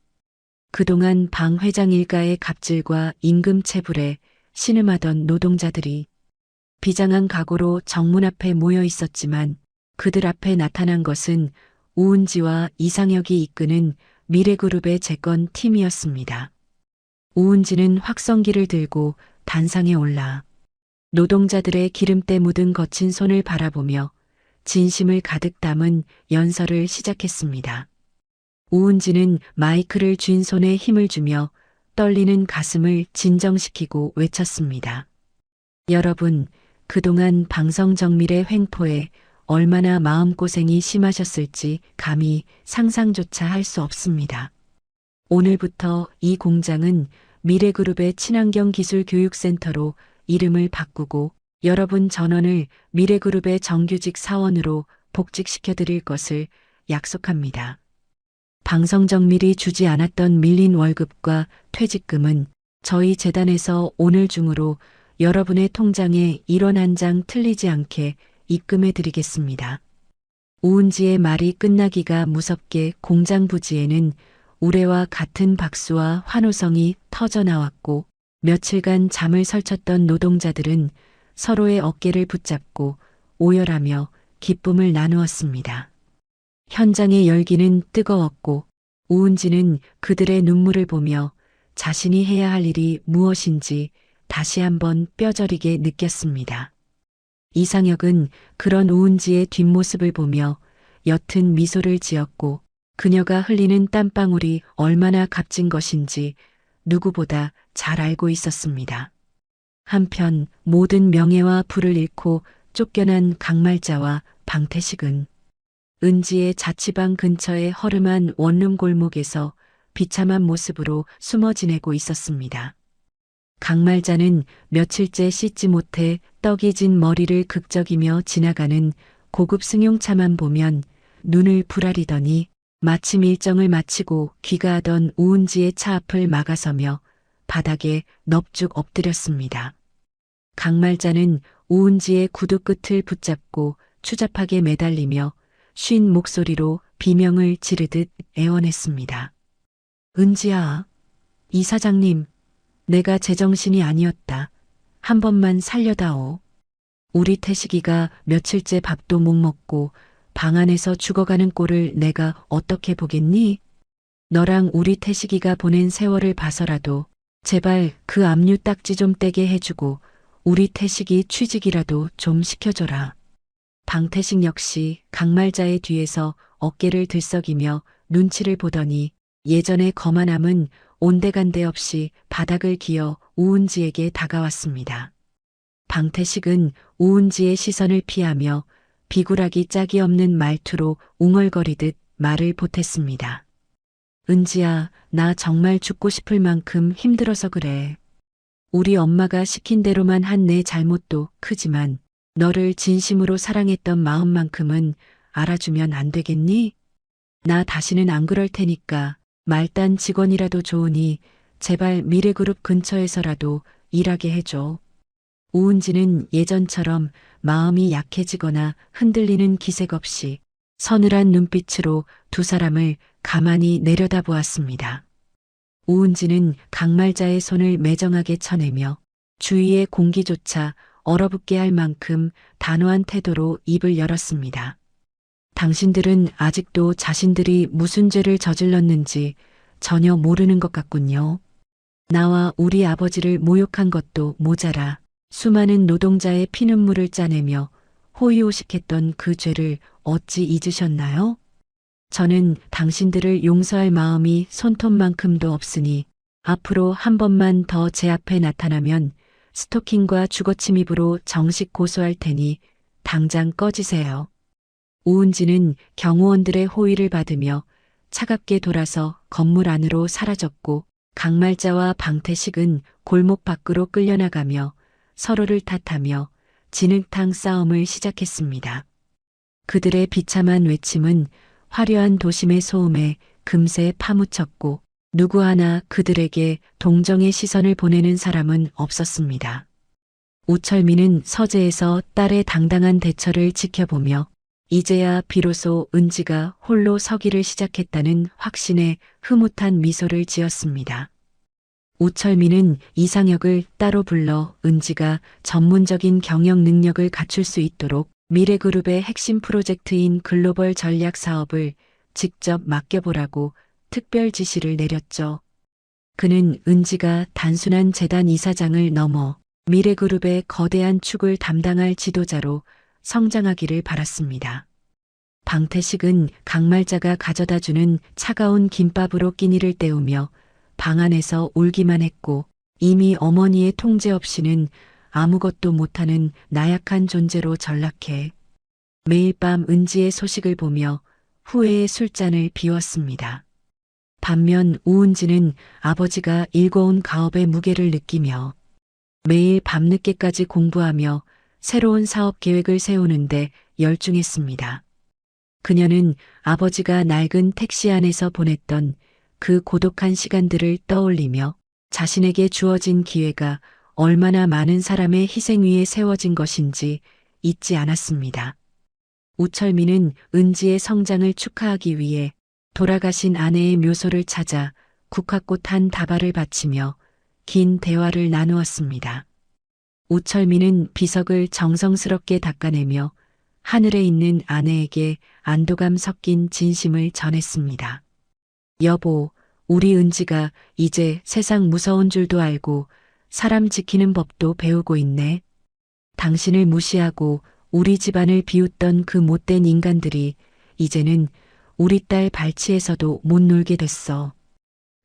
그동안 방 회장 일가의 갑질과 임금 체불에 신음하던 노동자들이 비장한 각오로 정문 앞에 모여 있었지만 그들 앞에 나타난 것은 우은지와 이상혁이 이끄는 미래그룹의 재건 팀이었습니다. 우은지는 확성기를 들고 단상에 올라 노동자들의 기름때 묻은 거친 손을 바라보며 진심을 가득 담은 연설을 시작했습니다. 우은지는 마이크를 쥔 손에 힘을 주며 떨리는 가슴을 진정시키고 외쳤습니다. 여러분, 그동안 방성정밀의 횡포에 얼마나 마음고생이 심하셨을지 감히 상상조차 할 수 없습니다. 오늘부터 이 공장은 미래그룹의 친환경 기술 교육센터로 이름을 바꾸고 여러분 전원을 미래그룹의 정규직 사원으로 복직시켜드릴 것을 약속합니다. 방성정밀이 주지 않았던 밀린 월급과 퇴직금은 저희 재단에서 오늘 중으로 여러분의 통장에 1원 한 장 틀리지 않게 입금해 드리겠습니다. 우은지의 말이 끝나기가 무섭게 공장 부지에는 우레와 같은 박수와 환호성이 터져나왔고 며칠간 잠을 설쳤던 노동자들은 서로의 어깨를 붙잡고 오열하며 기쁨을 나누었습니다. 현장의 열기는 뜨거웠고 우은지는 그들의 눈물을 보며 자신이 해야 할 일이 무엇인지 다시 한번 뼈저리게 느꼈습니다. 이상혁은 그런 우은지의 뒷모습을 보며 옅은 미소를 지었고 그녀가 흘리는 땀방울이 얼마나 값진 것인지 누구보다 잘 알고 있었습니다. 한편 모든 명예와 부를 잃고 쫓겨난 강말자와 방태식은 은지의 자취방 근처의 허름한 원룸 골목에서 비참한 모습으로 숨어 지내고 있었습니다. 강말자는 며칠째 씻지 못해 떡이 진 머리를 극적이며 지나가는 고급 승용차만 보면 눈을 부라리더니 마침 일정을 마치고 귀가하던 우은지의 차 앞을 막아서며 바닥에 넙죽 엎드렸습니다. 강말자는 우은지의 구두 끝을 붙잡고 추잡하게 매달리며 쉰 목소리로 비명을 지르듯 애원했습니다. 은지야, 이 사장님, 내가 제정신이 아니었다. 한 번만 살려다오. 우리 태식이가 며칠째 밥도 못 먹고 방 안에서 죽어가는 꼴을 내가 어떻게 보겠니? 너랑 우리 태식이가 보낸 세월을 봐서라도 제발 그 압류 딱지 좀 떼게 해주고 우리 태식이 취직이라도 좀 시켜줘라. 방태식 역시 강말자의 뒤에서 어깨를 들썩이며 눈치를 보더니 예전의 거만함은 온데간데 없이 바닥을 기어 우은지에게 다가왔습니다. 방태식은 우은지의 시선을 피하며 비굴하기 짝이 없는 말투로 웅얼거리듯 말을 보탰습니다. 은지야, 나 정말 죽고 싶을 만큼 힘들어서 그래. 우리 엄마가 시킨 대로만 한 내 잘못도 크지만 너를 진심으로 사랑했던 마음만큼은 알아주면 안 되겠니? 나 다시는 안 그럴 테니까 말단 직원이라도 좋으니 제발 미래그룹 근처에서라도 일하게 해줘. 우은지는 예전처럼 마음이 약해지거나 흔들리는 기색 없이 서늘한 눈빛으로 두 사람을 가만히 내려다보았습니다. 우은지는 강말자의 손을 매정하게 쳐내며 주위의 공기조차 얼어붙게 할 만큼 단호한 태도로 입을 열었습니다. 당신들은 아직도 자신들이 무슨 죄를 저질렀는지 전혀 모르는 것 같군요. 나와 우리 아버지를 모욕한 것도 모자라 수많은 노동자의 피눈물을 짜내며 호의호식했던 그 죄를 어찌 잊으셨나요? 저는 당신들을 용서할 마음이 손톱만큼도 없으니 앞으로 한 번만 더 제 앞에 나타나면 스토킹과 주거침입으로 정식 고소할 테니 당장 꺼지세요. 우은지는 경호원들의 호의를 받으며 차갑게 돌아서 건물 안으로 사라졌고 강말자와 방태식은 골목 밖으로 끌려나가며 서로를 탓하며 진흙탕 싸움을 시작했습니다. 그들의 비참한 외침은 화려한 도심의 소음에 금세 파묻혔고 누구 하나 그들에게 동정의 시선을 보내는 사람은 없었습니다. 우철미는 서재에서 딸의 당당한 대처를 지켜보며 이제야 비로소 은지가 홀로 서기를 시작했다는 확신에 흐뭇한 미소를 지었습니다. 우철미는 이상혁을 따로 불러 은지가 전문적인 경영 능력을 갖출 수 있도록 미래그룹의 핵심 프로젝트인 글로벌 전략 사업을 직접 맡겨보라고 특별 지시를 내렸죠. 그는 은지가 단순한 재단 이사장을 넘어 미래그룹의 거대한 축을 담당할 지도자로 성장하기를 바랐습니다. 방태식은 강말자가 가져다주는 차가운 김밥으로 끼니를 때우며 방 안에서 울기만 했고 이미 어머니의 통제 없이는 아무것도 못하는 나약한 존재로 전락해 매일 밤 은지의 소식을 보며 후회의 술잔을 비웠습니다. 반면 우은지는 아버지가 일궈온 가업의 무게를 느끼며 매일 밤늦게까지 공부하며 새로운 사업 계획을 세우는데 열중했습니다. 그녀는 아버지가 낡은 택시 안에서 보냈던 그 고독한 시간들을 떠올리며 자신에게 주어진 기회가 얼마나 많은 사람의 희생 위에 세워진 것인지 잊지 않았습니다. 우철미는 은지의 성장을 축하하기 위해 돌아가신 아내의 묘소를 찾아 국화꽃 한 다발을 바치며 긴 대화를 나누었습니다. 우철미는 비석을 정성스럽게 닦아내며 하늘에 있는 아내에게 안도감 섞인 진심을 전했습니다. 여보, 우리 은지가 이제 세상 무서운 줄도 알고 사람 지키는 법도 배우고 있네. 당신을 무시하고 우리 집안을 비웃던 그 못된 인간들이 이제는 우리 딸 발치에서도 못 놀게 됐어.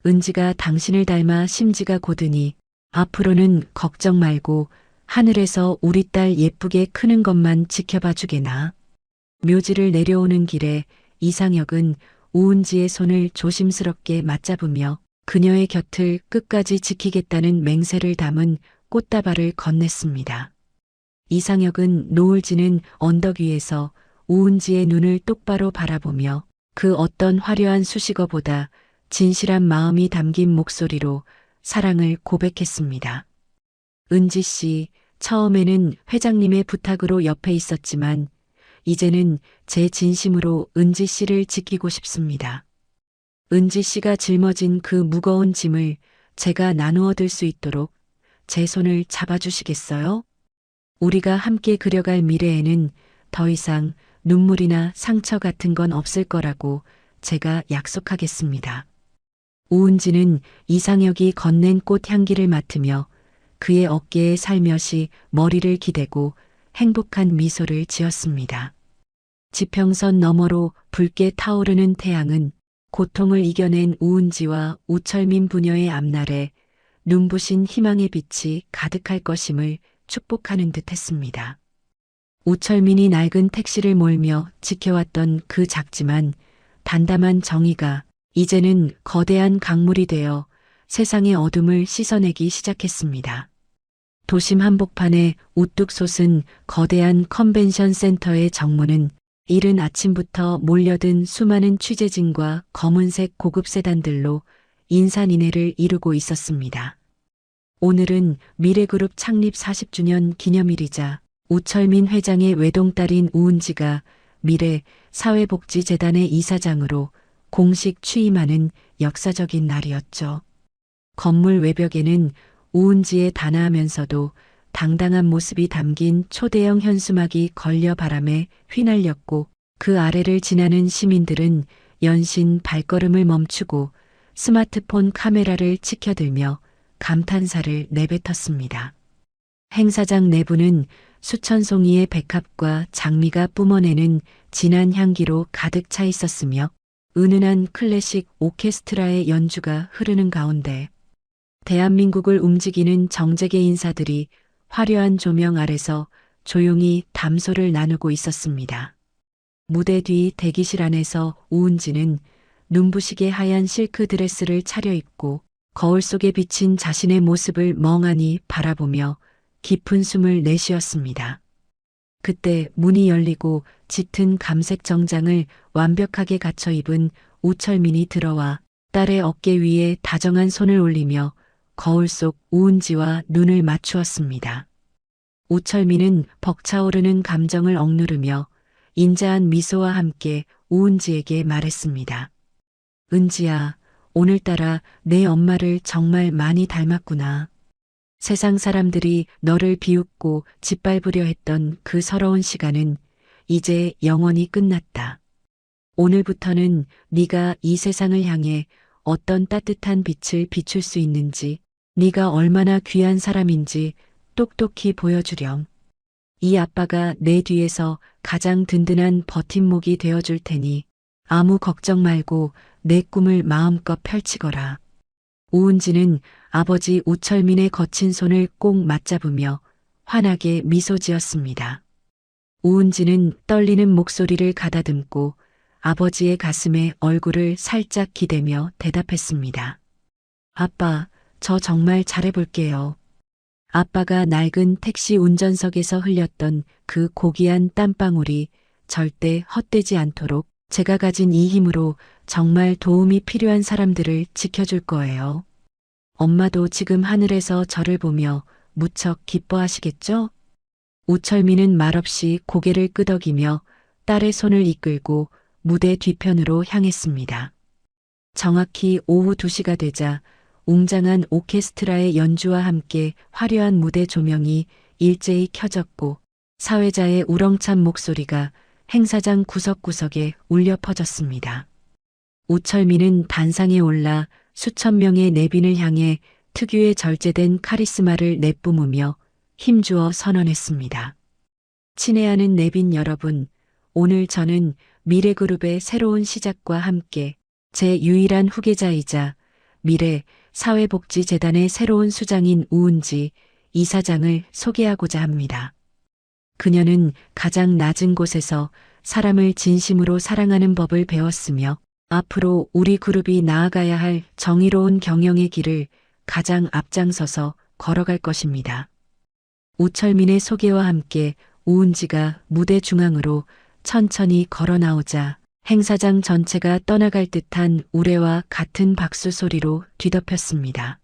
은지가 당신을 닮아 심지가 고드니 앞으로는 걱정 말고 하늘에서 우리 딸 예쁘게 크는 것만 지켜봐 주게나. 묘지를 내려오는 길에 이상혁은 우은지의 손을 조심스럽게 맞잡으며 그녀의 곁을 끝까지 지키겠다는 맹세를 담은 꽃다발을 건넸습니다. 이상혁은 노을 지는 언덕 위에서 우은지의 눈을 똑바로 바라보며 그 어떤 화려한 수식어보다 진실한 마음이 담긴 목소리로 사랑을 고백했습니다. 은지 씨, 처음에는 회장님의 부탁으로 옆에 있었지만 이제는 제 진심으로 은지 씨를 지키고 싶습니다. 은지 씨가 짊어진 그 무거운 짐을 제가 나누어 들 수 있도록 제 손을 잡아주시겠어요? 우리가 함께 그려갈 미래에는 더 이상 눈물이나 상처 같은 건 없을 거라고 제가 약속하겠습니다. 우은지는 이상혁이 건넨 꽃 향기를 맡으며 그의 어깨에 살며시 머리를 기대고 행복한 미소를 지었습니다. 지평선 너머로 붉게 타오르는 태양은 고통을 이겨낸 우은지와 우철민 부녀의 앞날에 눈부신 희망의 빛이 가득할 것임을 축복하는 듯 했습니다. 우철민이 낡은 택시를 몰며 지켜왔던 그 작지만 담담한 정의가 이제는 거대한 강물이 되어 세상의 어둠을 씻어내기 시작했습니다. 도심 한복판에 우뚝 솟은 거대한 컨벤션 센터의 정문은 이른 아침부터 몰려든 수많은 취재진과 검은색 고급 세단들로 인산인해를 이루고 있었습니다. 오늘은 미래그룹 창립 40주년 기념일이자 우철민 회장의 외동딸인 우은지가 미래 사회복지재단의 이사장으로 공식 취임하는 역사적인 날이었죠. 건물 외벽에는 우은지의 단아하면서도 당당한 모습이 담긴 초대형 현수막이 걸려 바람에 휘날렸고 그 아래를 지나는 시민들은 연신 발걸음을 멈추고 스마트폰 카메라를 치켜들며 감탄사를 내뱉었습니다. 행사장 내부는 수천 송이의 백합과 장미가 뿜어내는 진한 향기로 가득 차 있었으며 은은한 클래식 오케스트라의 연주가 흐르는 가운데 대한민국을 움직이는 정재계 인사들이 화려한 조명 아래서 조용히 담소를 나누고 있었습니다. 무대 뒤 대기실 안에서 우은지는 눈부시게 하얀 실크 드레스를 차려입고 거울 속에 비친 자신의 모습을 멍하니 바라보며 깊은 숨을 내쉬었습니다. 그때 문이 열리고 짙은 감색 정장을 완벽하게 갖춰 입은 우철민이 들어와 딸의 어깨 위에 다정한 손을 올리며 거울 속 우은지와 눈을 맞추었습니다. 우철민은 벅차오르는 감정을 억누르며 인자한 미소와 함께 우은지에게 말했습니다. 은지야, 오늘따라 내 엄마를 정말 많이 닮았구나. 세상 사람들이 너를 비웃고 짓밟으려 했던 그 서러운 시간은 이제 영원히 끝났다. 오늘부터는 네가 이 세상을 향해 어떤 따뜻한 빛을 비출 수 있는지, 네가 얼마나 귀한 사람인지 똑똑히 보여주렴. 이 아빠가 내 뒤에서 가장 든든한 버팀목이 되어줄 테니 아무 걱정 말고 내 꿈을 마음껏 펼치거라. 우은지는 아버지 우철민의 거친 손을 꼭 맞잡으며 환하게 미소 지었습니다. 우은지는 떨리는 목소리를 가다듬고 아버지의 가슴에 얼굴을 살짝 기대며 대답했습니다. 아빠, 저 정말 잘해볼게요. 아빠가 낡은 택시 운전석에서 흘렸던 그 고귀한 땀방울이 절대 헛되지 않도록 제가 가진 이 힘으로 정말 도움이 필요한 사람들을 지켜줄 거예요. 엄마도 지금 하늘에서 저를 보며 무척 기뻐하시겠죠? 우철민은 말없이 고개를 끄덕이며 딸의 손을 이끌고 무대 뒤편으로 향했습니다. 정확히 오후 2시가 되자 웅장한 오케스트라의 연주와 함께 화려한 무대 조명이 일제히 켜졌고 사회자의 우렁찬 목소리가 행사장 구석구석에 울려 퍼졌습니다. 우철민은 단상에 올라 수천 명의 내빈을 향해 특유의 절제된 카리스마를 내뿜으며 힘주어 선언했습니다. 친애하는 내빈 여러분, 오늘 저는 미래그룹의 새로운 시작과 함께 제 유일한 후계자이자 미래 사회복지재단의 새로운 수장인 우은지 이사장을 소개하고자 합니다. 그녀는 가장 낮은 곳에서 사람을 진심으로 사랑하는 법을 배웠으며 앞으로 우리 그룹이 나아가야 할 정의로운 경영의 길을 가장 앞장서서 걸어갈 것입니다. 우철민의 소개와 함께 우은지가 무대 중앙으로 천천히 걸어 나오자 행사장 전체가 떠나갈 듯한 우레와 같은 박수 소리로 뒤덮였습니다.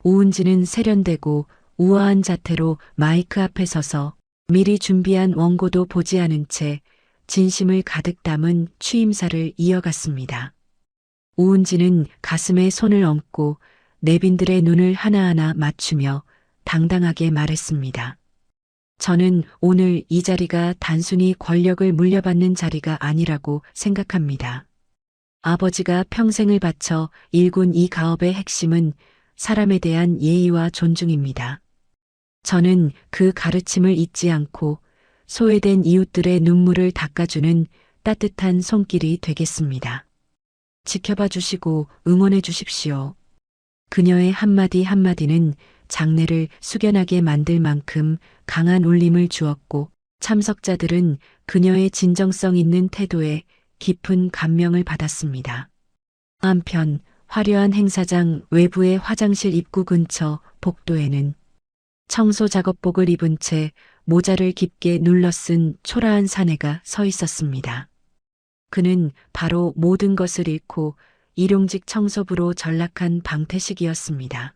우은지는 세련되고 우아한 자태로 마이크 앞에 서서 미리 준비한 원고도 보지 않은 채 진심을 가득 담은 취임사를 이어갔습니다. 우은지는 가슴에 손을 얹고 내빈들의 눈을 하나하나 맞추며 당당하게 말했습니다. 저는 오늘 이 자리가 단순히 권력을 물려받는 자리가 아니라고 생각합니다. 아버지가 평생을 바쳐 일군 이 가업의 핵심은 사람에 대한 예의와 존중입니다. 저는 그 가르침을 잊지 않고 소외된 이웃들의 눈물을 닦아주는 따뜻한 손길이 되겠습니다. 지켜봐 주시고 응원해 주십시오. 그녀의 한마디 한마디는 장례를 숙연하게 만들 만큼 강한 울림을 주었고 참석자들은 그녀의 진정성 있는 태도에 깊은 감명을 받았습니다. 한편 화려한 행사장 외부의 화장실 입구 근처 복도에는 청소 작업복을 입은 채 모자를 깊게 눌러쓴 초라한 사내가 서 있었습니다. 그는 바로 모든 것을 잃고 일용직 청소부로 전락한 방태식이었습니다.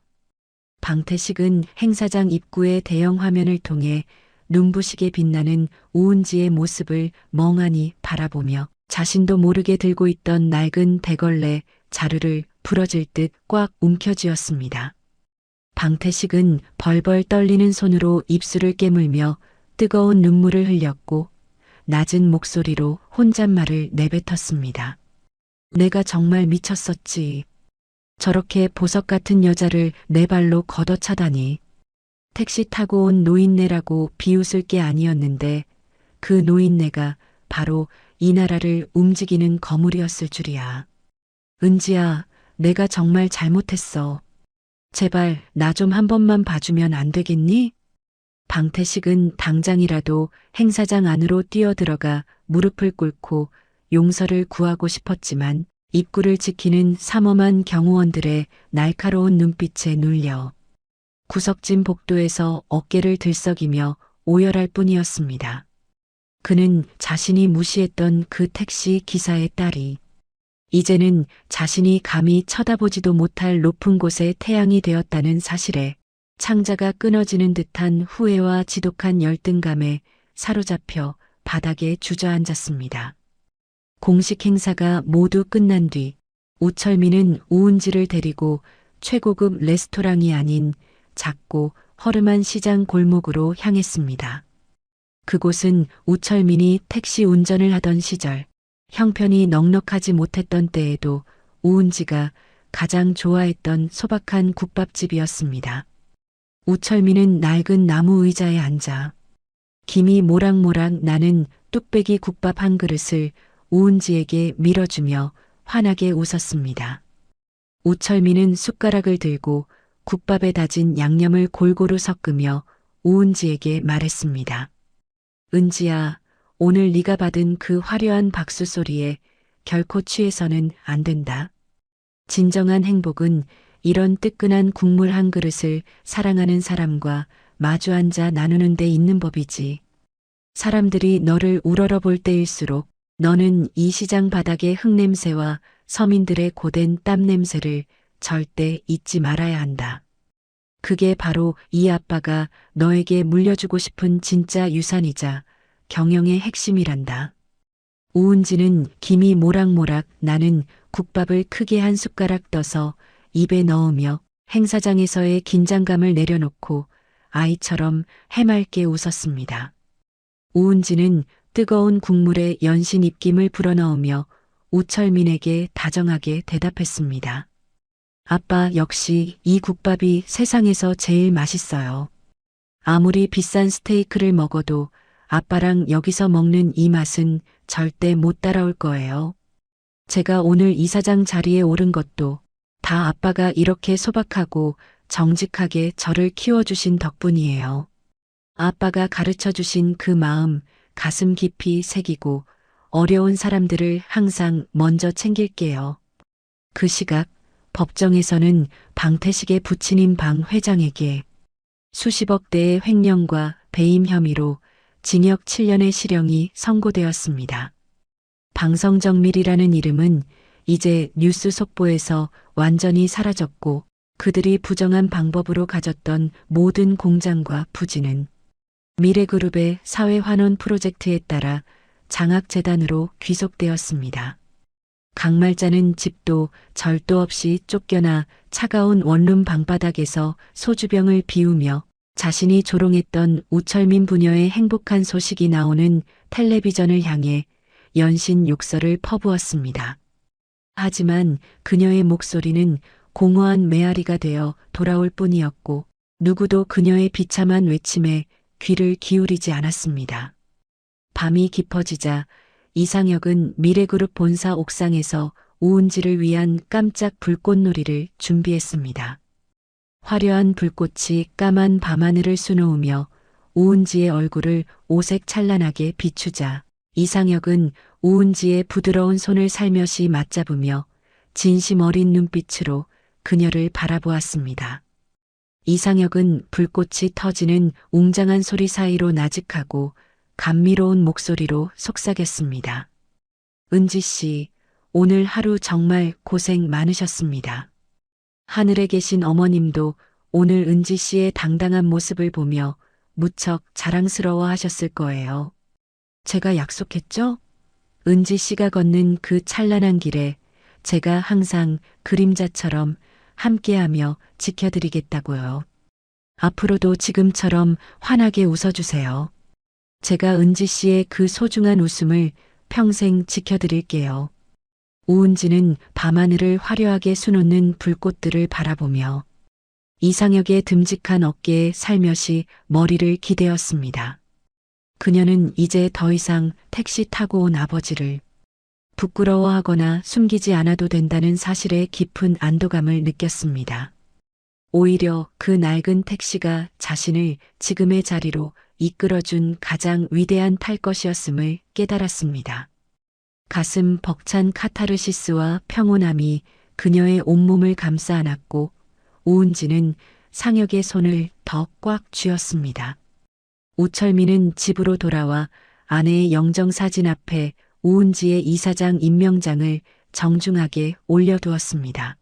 방태식은 행사장 입구의 대형 화면을 통해 눈부시게 빛나는 우은지의 모습을 멍하니 바라보며 자신도 모르게 들고 있던 낡은 대걸레 자루를 부러질 듯 꽉 움켜쥐었습니다. 방태식은 벌벌 떨리는 손으로 입술을 깨물며 뜨거운 눈물을 흘렸고 낮은 목소리로 혼잣말을 내뱉었습니다. 내가 정말 미쳤었지. 저렇게 보석 같은 여자를 내 발로 걷어차다니. 택시 타고 온 노인네라고 비웃을 게 아니었는데 그 노인네가 바로 이 나라를 움직이는 거물이었을 줄이야. 은지야, 내가 정말 잘못했어. 제발 나 좀 한 번만 봐주면 안 되겠니? 방태식은 당장이라도 행사장 안으로 뛰어들어가 무릎을 꿇고 용서를 구하고 싶었지만 입구를 지키는 삼엄한 경호원들의 날카로운 눈빛에 눌려 구석진 복도에서 어깨를 들썩이며 오열할 뿐이었습니다. 그는 자신이 무시했던 그 택시 기사의 딸이 이제는 자신이 감히 쳐다보지도 못할 높은 곳에 태양이 되었다는 사실에 창자가 끊어지는 듯한 후회와 지독한 열등감에 사로잡혀 바닥에 주저앉았습니다. 공식 행사가 모두 끝난 뒤 우철민은 우은지를 데리고 최고급 레스토랑이 아닌 작고 허름한 시장 골목으로 향했습니다. 그곳은 우철민이 택시 운전을 하던 시절 형편이 넉넉하지 못했던 때에도 우은지가 가장 좋아했던 소박한 국밥집이었습니다. 우철민은 낡은 나무 의자에 앉아 김이 모락모락 나는 뚝배기 국밥 한 그릇을 우은지에게 밀어주며 환하게 웃었습니다. 우철민은 숟가락을 들고 국밥에 다진 양념을 골고루 섞으며 우은지에게 말했습니다. 은지야, 오늘 네가 받은 그 화려한 박수 소리에 결코 취해서는 안 된다. 진정한 행복은 이런 뜨끈한 국물 한 그릇을 사랑하는 사람과 마주 앉아 나누는 데 있는 법이지. 사람들이 너를 우러러볼 때일수록 너는 이 시장 바닥의 흙냄새와 서민들의 고된 땀냄새를 절대 잊지 말아야 한다. 그게 바로 이 아빠가 너에게 물려주고 싶은 진짜 유산이자 경영의 핵심이란다. 우은지는 김이 모락모락 나는 국밥을 크게 한 숟가락 떠서 입에 넣으며 행사장에서의 긴장감을 내려놓고 아이처럼 해맑게 웃었습니다. 우은지는 뜨거운 국물에 연신 입김을 불어넣으며 우철민에게 다정하게 대답했습니다. 아빠, 역시 이 국밥이 세상에서 제일 맛있어요. 아무리 비싼 스테이크를 먹어도 아빠랑 여기서 먹는 이 맛은 절대 못 따라올 거예요. 제가 오늘 이사장 자리에 오른 것도 다 아빠가 이렇게 소박하고 정직하게 저를 키워주신 덕분이에요. 아빠가 가르쳐주신 그 마음 가슴 깊이 새기고 어려운 사람들을 항상 먼저 챙길게요. 그 시각 법정에서는 방태식의 부친인 방 회장에게 수십억 대의 횡령과 배임 혐의로 징역 7년의 실형이 선고되었습니다. 방성정밀이라는 이름은 이제 뉴스 속보에서 완전히 사라졌고 그들이 부정한 방법으로 가졌던 모든 공장과 부지는 미래그룹의 사회환원 프로젝트에 따라 장학재단으로 귀속되었습니다. 강말자는 집도 절도 없이 쫓겨나 차가운 원룸 방바닥에서 소주병을 비우며 자신이 조롱했던 우철민 부녀의 행복한 소식이 나오는 텔레비전을 향해 연신 욕설을 퍼부었습니다. 하지만 그녀의 목소리는 공허한 메아리가 되어 돌아올 뿐이었고 누구도 그녀의 비참한 외침에 귀를 기울이지 않았습니다. 밤이 깊어지자 이상혁은 미래그룹 본사 옥상에서 우은지를 위한 깜짝 불꽃놀이를 준비했습니다. 화려한 불꽃이 까만 밤하늘을 수놓으며 우은지의 얼굴을 오색 찬란하게 비추자 이상혁은 우은지의 부드러운 손을 살며시 맞잡으며 진심 어린 눈빛으로 그녀를 바라보았습니다. 이상혁은 불꽃이 터지는 웅장한 소리 사이로 나직하고 감미로운 목소리로 속삭였습니다. 은지 씨, 오늘 하루 정말 고생 많으셨습니다. 하늘에 계신 어머님도 오늘 은지 씨의 당당한 모습을 보며 무척 자랑스러워 하셨을 거예요. 제가 약속했죠? 은지 씨가 걷는 그 찬란한 길에 제가 항상 그림자처럼 함께하며 지켜드리겠다고요. 앞으로도 지금처럼 환하게 웃어주세요. 제가 은지 씨의 그 소중한 웃음을 평생 지켜드릴게요. 우은지는 밤하늘을 화려하게 수놓는 불꽃들을 바라보며 이상혁의 듬직한 어깨에 살며시 머리를 기대었습니다. 그녀는 이제 더 이상 택시 타고 온 아버지를 부끄러워하거나 숨기지 않아도 된다는 사실에 깊은 안도감을 느꼈습니다. 오히려 그 낡은 택시가 자신을 지금의 자리로 이끌어준 가장 위대한 탈 것이었음을 깨달았습니다. 가슴 벅찬 카타르시스와 평온함이 그녀의 온몸을 감싸 안았고 우은지는 상혁의 손을 더 꽉 쥐었습니다. 우철민은 집으로 돌아와 아내의 영정사진 앞에 우은지의 이사장 임명장을 정중하게 올려두었습니다.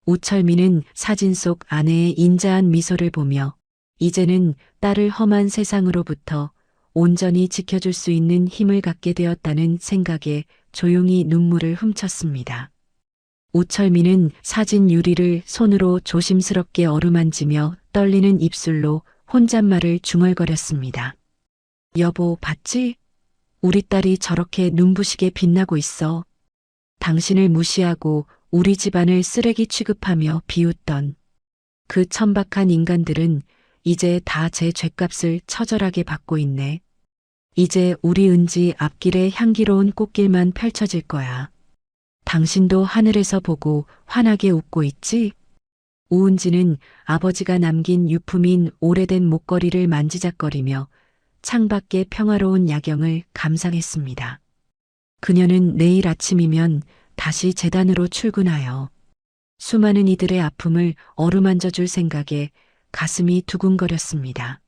우철민은 사진 속 아내의 인자한 미소를 보며 이제는 딸을 험한 세상으로부터 온전히 지켜줄 수 있는 힘을 갖게 되었다는 생각에 조용히 눈물을 훔쳤습니다. 우철민은 사진 유리를 손으로 조심스럽게 어루만지며 떨리는 입술로 혼잣말을 중얼거렸습니다. 여보, 봤지? 우리 딸이 저렇게 눈부시게 빛나고 있어. 당신을 무시하고 우리 집안을 쓰레기 취급하며 비웃던 그 천박한 인간들은 이제 다 제 죗값을 처절하게 받고 있네. 이제 우리 은지 앞길에 향기로운 꽃길만 펼쳐질 거야. 당신도 하늘에서 보고 환하게 웃고 있지? 우은지는 아버지가 남긴 유품인 오래된 목걸이를 만지작거리며 창밖의 평화로운 야경을 감상했습니다. 그녀는 내일 아침이면 다시 재단으로 출근하여 수많은 이들의 아픔을 어루만져 줄 생각에 가슴이 두근거렸습니다.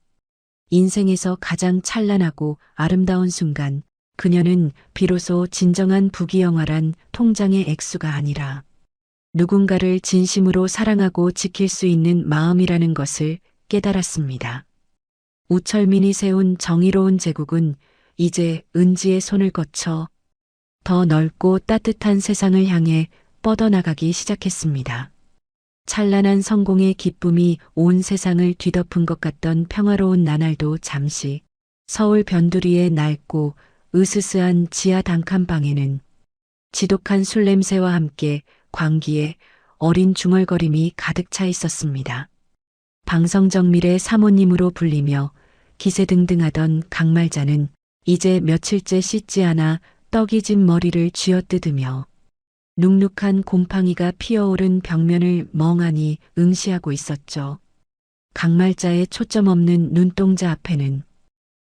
인생에서 가장 찬란하고 아름다운 순간, 그녀는 비로소 진정한 부귀영화란 통장의 액수가 아니라 누군가를 진심으로 사랑하고 지킬 수 있는 마음이라는 것을 깨달았습니다. 우철민이 세운 정의로운 제국은 이제 은지의 손을 거쳐 더 넓고 따뜻한 세상을 향해 뻗어나가기 시작했습니다. 찬란한 성공의 기쁨이 온 세상을 뒤덮은 것 같던 평화로운 나날도 잠시 서울 변두리의 낡고 으스스한 지하 단칸방에는 지독한 술 냄새와 함께 광기에 어린 중얼거림이 가득 차 있었습니다. 방성정밀의 사모님으로 불리며 기세등등하던 강말자는 이제 며칠째 씻지 않아 떡이 진 머리를 쥐어뜯으며 눅눅한 곰팡이가 피어오른 벽면을 멍하니 응시하고 있었죠. 강말자의 초점 없는 눈동자 앞에는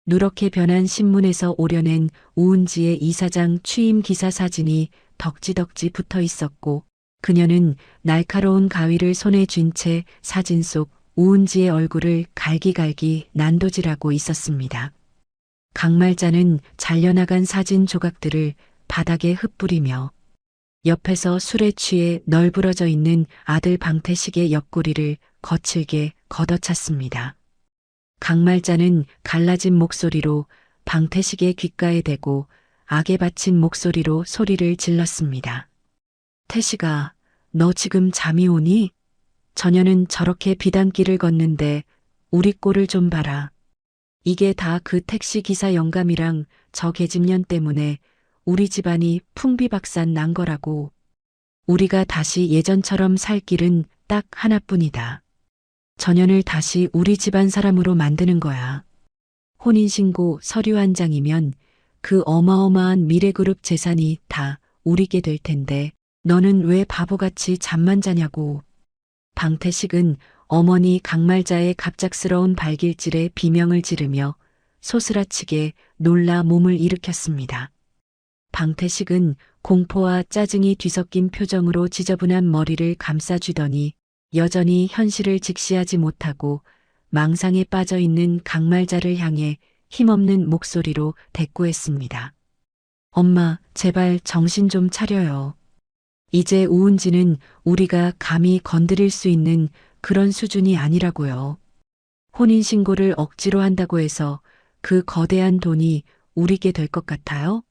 누렇게 변한 신문에서 오려낸 우은지의 이사장 취임 기사 사진이 덕지덕지 붙어 있었고 그녀는 날카로운 가위를 손에 쥔 채 사진 속 우은지의 얼굴을 갈기갈기 난도질하고 있었습니다. 강말자는 잘려나간 사진 조각들을 바닥에 흩뿌리며 옆에서 술에 취해 널브러져 있는 아들 방태식의 옆구리를 거칠게 걷어찼습니다. 강말자는 갈라진 목소리로 방태식의 귓가에 대고 악에 받친 목소리로 소리를 질렀습니다. 태식아, 너 지금 잠이 오니? 저녀는 저렇게 비단길을 걷는데 우리 꼴을 좀 봐라. 이게 다 그 택시 기사 영감이랑 저 계집년 때문에 우리 집안이 풍비박산 난 거라고. 우리가 다시 예전처럼 살 길은 딱 하나뿐이다. 전현을 다시 우리 집안 사람으로 만드는 거야. 혼인신고 서류 한 장이면 그 어마어마한 미래그룹 재산이 다 우리게 될 텐데 너는 왜 바보같이 잠만 자냐고. 방태식은 어머니 강말자의 갑작스러운 발길질에 비명을 지르며 소스라치게 놀라 몸을 일으켰습니다. 방태식은 공포와 짜증이 뒤섞인 표정으로 지저분한 머리를 감싸주더니 여전히 현실을 직시하지 못하고 망상에 빠져 있는 강말자를 향해 힘없는 목소리로 대꾸했습니다. 엄마, 제발 정신 좀 차려요. 이제 우은지는 우리가 감히 건드릴 수 있는 그런 수준이 아니라고요. 혼인신고를 억지로 한다고 해서 그 거대한 돈이 우리게 될 것 같아요?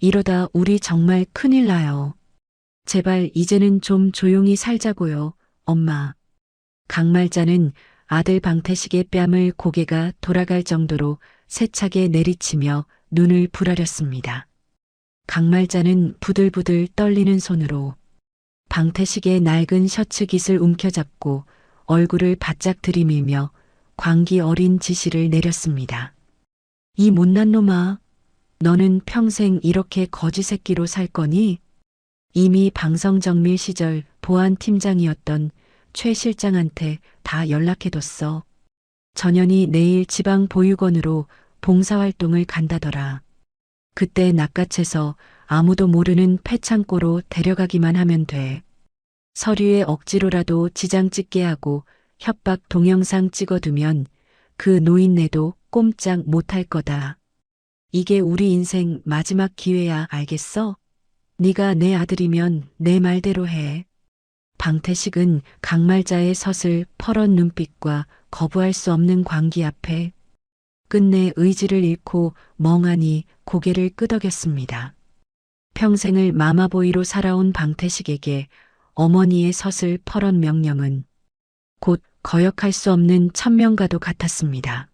이러다 우리 정말 큰일 나요. 제발 이제는 좀 조용히 살자고요, 엄마. 강말자는 아들 방태식의 뺨을 고개가 돌아갈 정도로 세차게 내리치며 눈을 부라렸습니다. 강말자는 부들부들 떨리는 손으로 방태식의 낡은 셔츠 깃을 움켜잡고 얼굴을 바짝 들이밀며 광기 어린 지시를 내렸습니다. 이 못난 놈아, 너는 평생 이렇게 거지 새끼로 살 거니? 이미 방성정밀 시절 보안팀장이었던 최 실장한테 다 연락해뒀어. 전현이 내일 지방 보육원으로 봉사활동을 간다더라. 그때 낚아채서 아무도 모르는 폐창고로 데려가기만 하면 돼. 서류에 억지로라도 지장 찍게 하고 협박 동영상 찍어두면 그 노인네도 꼼짝 못할 거다. 이게 우리 인생 마지막 기회야, 알겠어? 네가 내 아들이면 내 말대로 해. 방태식은 강말자의 서슬 퍼런 눈빛과 거부할 수 없는 광기 앞에 끝내 의지를 잃고 멍하니 고개를 끄덕였습니다. 평생을 마마보이로 살아온 방태식에게 어머니의 서슬 퍼런 명령은 곧 거역할 수 없는 천명과도 같았습니다.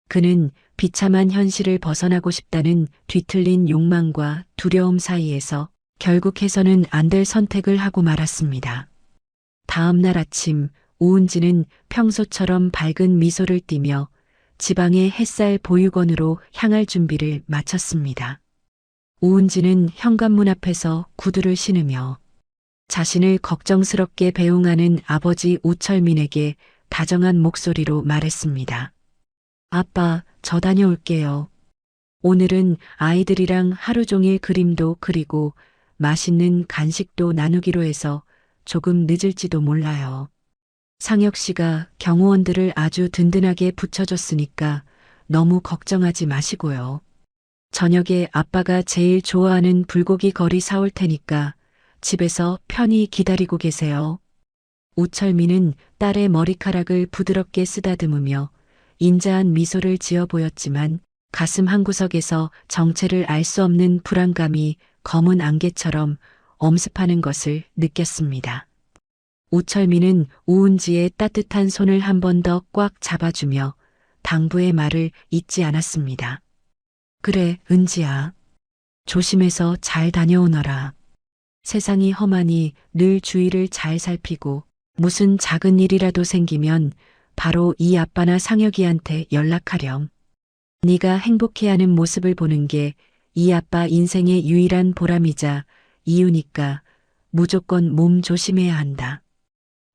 그는 비참한 현실을 벗어나고 싶다는 뒤틀린 욕망과 두려움 사이에서 결국 해서는 안 될 선택을 하고 말았습니다. 다음 날 아침 우은지는 평소처럼 밝은 미소를 띠며 지방의 햇살 보육원으로 향할 준비를 마쳤습니다. 우은지는 현관문 앞에서 구두를 신으며 자신을 걱정스럽게 배웅하는 아버지 우철민에게 다정한 목소리로 말했습니다. 아빠, 저 다녀올게요. 오늘은 아이들이랑 하루 종일 그림도 그리고 맛있는 간식도 나누기로 해서 조금 늦을지도 몰라요. 상혁 씨가 경호원들을 아주 든든하게 붙여줬으니까 너무 걱정하지 마시고요. 저녁에 아빠가 제일 좋아하는 불고기 거리 사올 테니까 집에서 편히 기다리고 계세요. 우철민은 딸의 머리카락을 부드럽게 쓰다듬으며 인자한 미소를 지어 보였지만 가슴 한구석에서 정체를 알 수 없는 불안감이 검은 안개처럼 엄습하는 것을 느꼈습니다. 우철민은 우은지의 따뜻한 손을 한 번 더 꽉 잡아주며 당부의 말을 잊지 않았습니다. 그래, 은지야. 조심해서 잘 다녀오너라. 세상이 험하니 늘 주위를 잘 살피고 무슨 작은 일이라도 생기면 바로 이 아빠나 상혁이한테 연락하렴. 네가 행복해하는 모습을 보는 게 이 아빠 인생의 유일한 보람이자 이유니까 무조건 몸 조심해야 한다.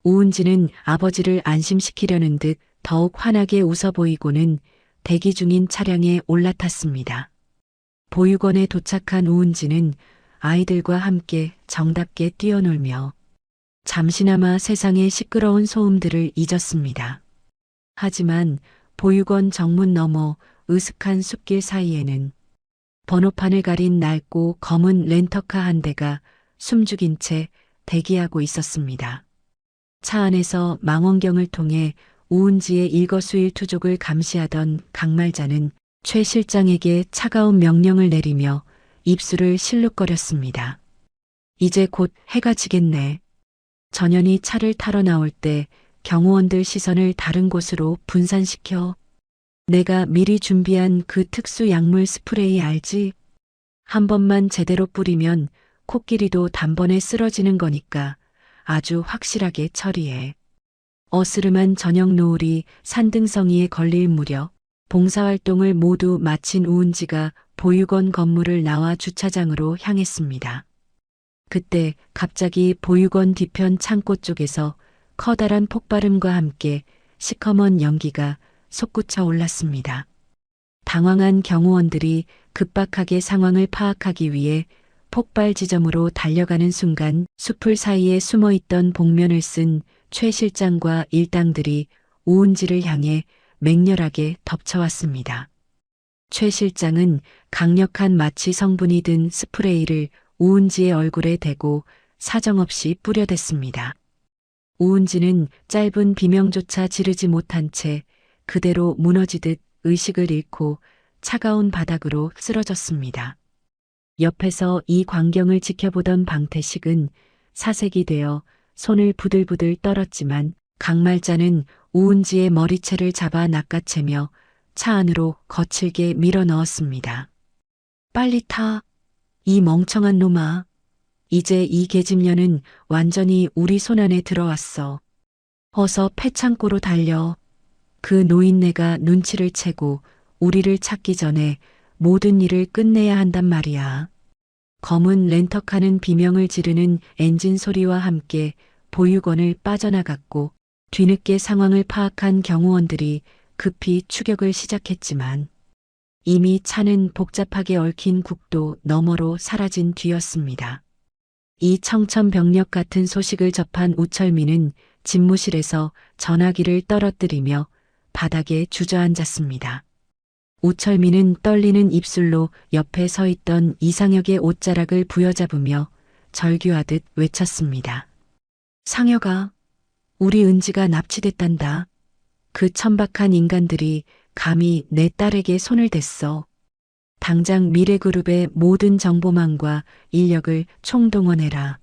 우은지는 아버지를 안심시키려는 듯 더욱 환하게 웃어 보이고는 대기 중인 차량에 올라탔습니다. 보육원에 도착한 우은지는 아이들과 함께 정답게 뛰어놀며 잠시나마 세상의 시끄러운 소음들을 잊었습니다. 하지만 보육원 정문 너머 으슥한 숲길 사이에는 번호판을 가린 낡고 검은 렌터카 한 대가 숨죽인 채 대기하고 있었습니다. 차 안에서 망원경을 통해 우은지의 일거수일투족을 감시하던 강말자는 최 실장에게 차가운 명령을 내리며 입술을 실룩거렸습니다. 이제 곧 해가 지겠네. 전현이 차를 타러 나올 때 경호원들 시선을 다른 곳으로 분산시켜. 내가 미리 준비한 그 특수 약물 스프레이 알지? 한 번만 제대로 뿌리면 코끼리도 단번에 쓰러지는 거니까 아주 확실하게 처리해. 어스름한 저녁 노을이 산등성이에 걸릴 무렵 봉사활동을 모두 마친 우은지가 보육원 건물을 나와 주차장으로 향했습니다. 그때 갑자기 보육원 뒤편 창고 쪽에서 커다란 폭발음과 함께 시커먼 연기가 솟구쳐 올랐습니다. 당황한 경호원들이 급박하게 상황을 파악하기 위해 폭발 지점으로 달려가는 순간 숲풀 사이에 숨어있던 복면을 쓴 최 실장과 일당들이 우은지를 향해 맹렬하게 덮쳐왔습니다. 최 실장은 강력한 마취 성분이 든 스프레이를 우은지의 얼굴에 대고 사정없이 뿌려댔습니다. 우은지는 짧은 비명조차 지르지 못한 채 그대로 무너지듯 의식을 잃고 차가운 바닥으로 쓰러졌습니다. 옆에서 이 광경을 지켜보던 방태식은 사색이 되어 손을 부들부들 떨었지만 강말자는 우은지의 머리채를 잡아 낚아채며 차 안으로 거칠게 밀어 넣었습니다. 빨리 타. 이 멍청한 놈아. 이제 이 계집년은 완전히 우리 손안에 들어왔어. 어서 폐창고로 달려. 그 노인네가 눈치를 채고 우리를 찾기 전에 모든 일을 끝내야 한단 말이야. 검은 렌터카는 비명을 지르는 엔진 소리와 함께 보육원을 빠져나갔고 뒤늦게 상황을 파악한 경호원들이 급히 추격을 시작했지만 이미 차는 복잡하게 얽힌 국도 너머로 사라진 뒤였습니다. 이 청천벽력 같은 소식을 접한 우철민은 집무실에서 전화기를 떨어뜨리며 바닥에 주저앉았습니다. 우철민은 떨리는 입술로 옆에 서 있던 이상혁의 옷자락을 부여잡으며 절규하듯 외쳤습니다. 상혁아, 우리 은지가 납치됐단다. 그 천박한 인간들이 감히 내 딸에게 손을 댔어. 당장 미래그룹의 모든 정보망과 인력을 총동원해라.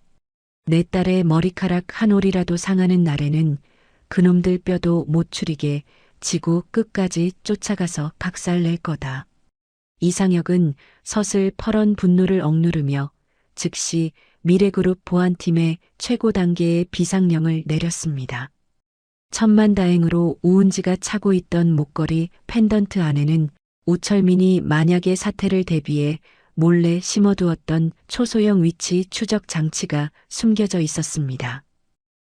내 딸의 머리카락 한 올이라도 상하는 날에는 그놈들 뼈도 못 추리게 지구 끝까지 쫓아가서 박살낼 거다. 이상혁은 서슬 퍼런 분노를 억누르며 즉시 미래그룹 보안팀의 최고 단계의 비상령을 내렸습니다. 천만다행으로 우은지가 차고 있던 목걸이 펜던트 안에는 우철민이 만약의 사태를 대비해 몰래 심어두었던 초소형 위치 추적 장치가 숨겨져 있었습니다.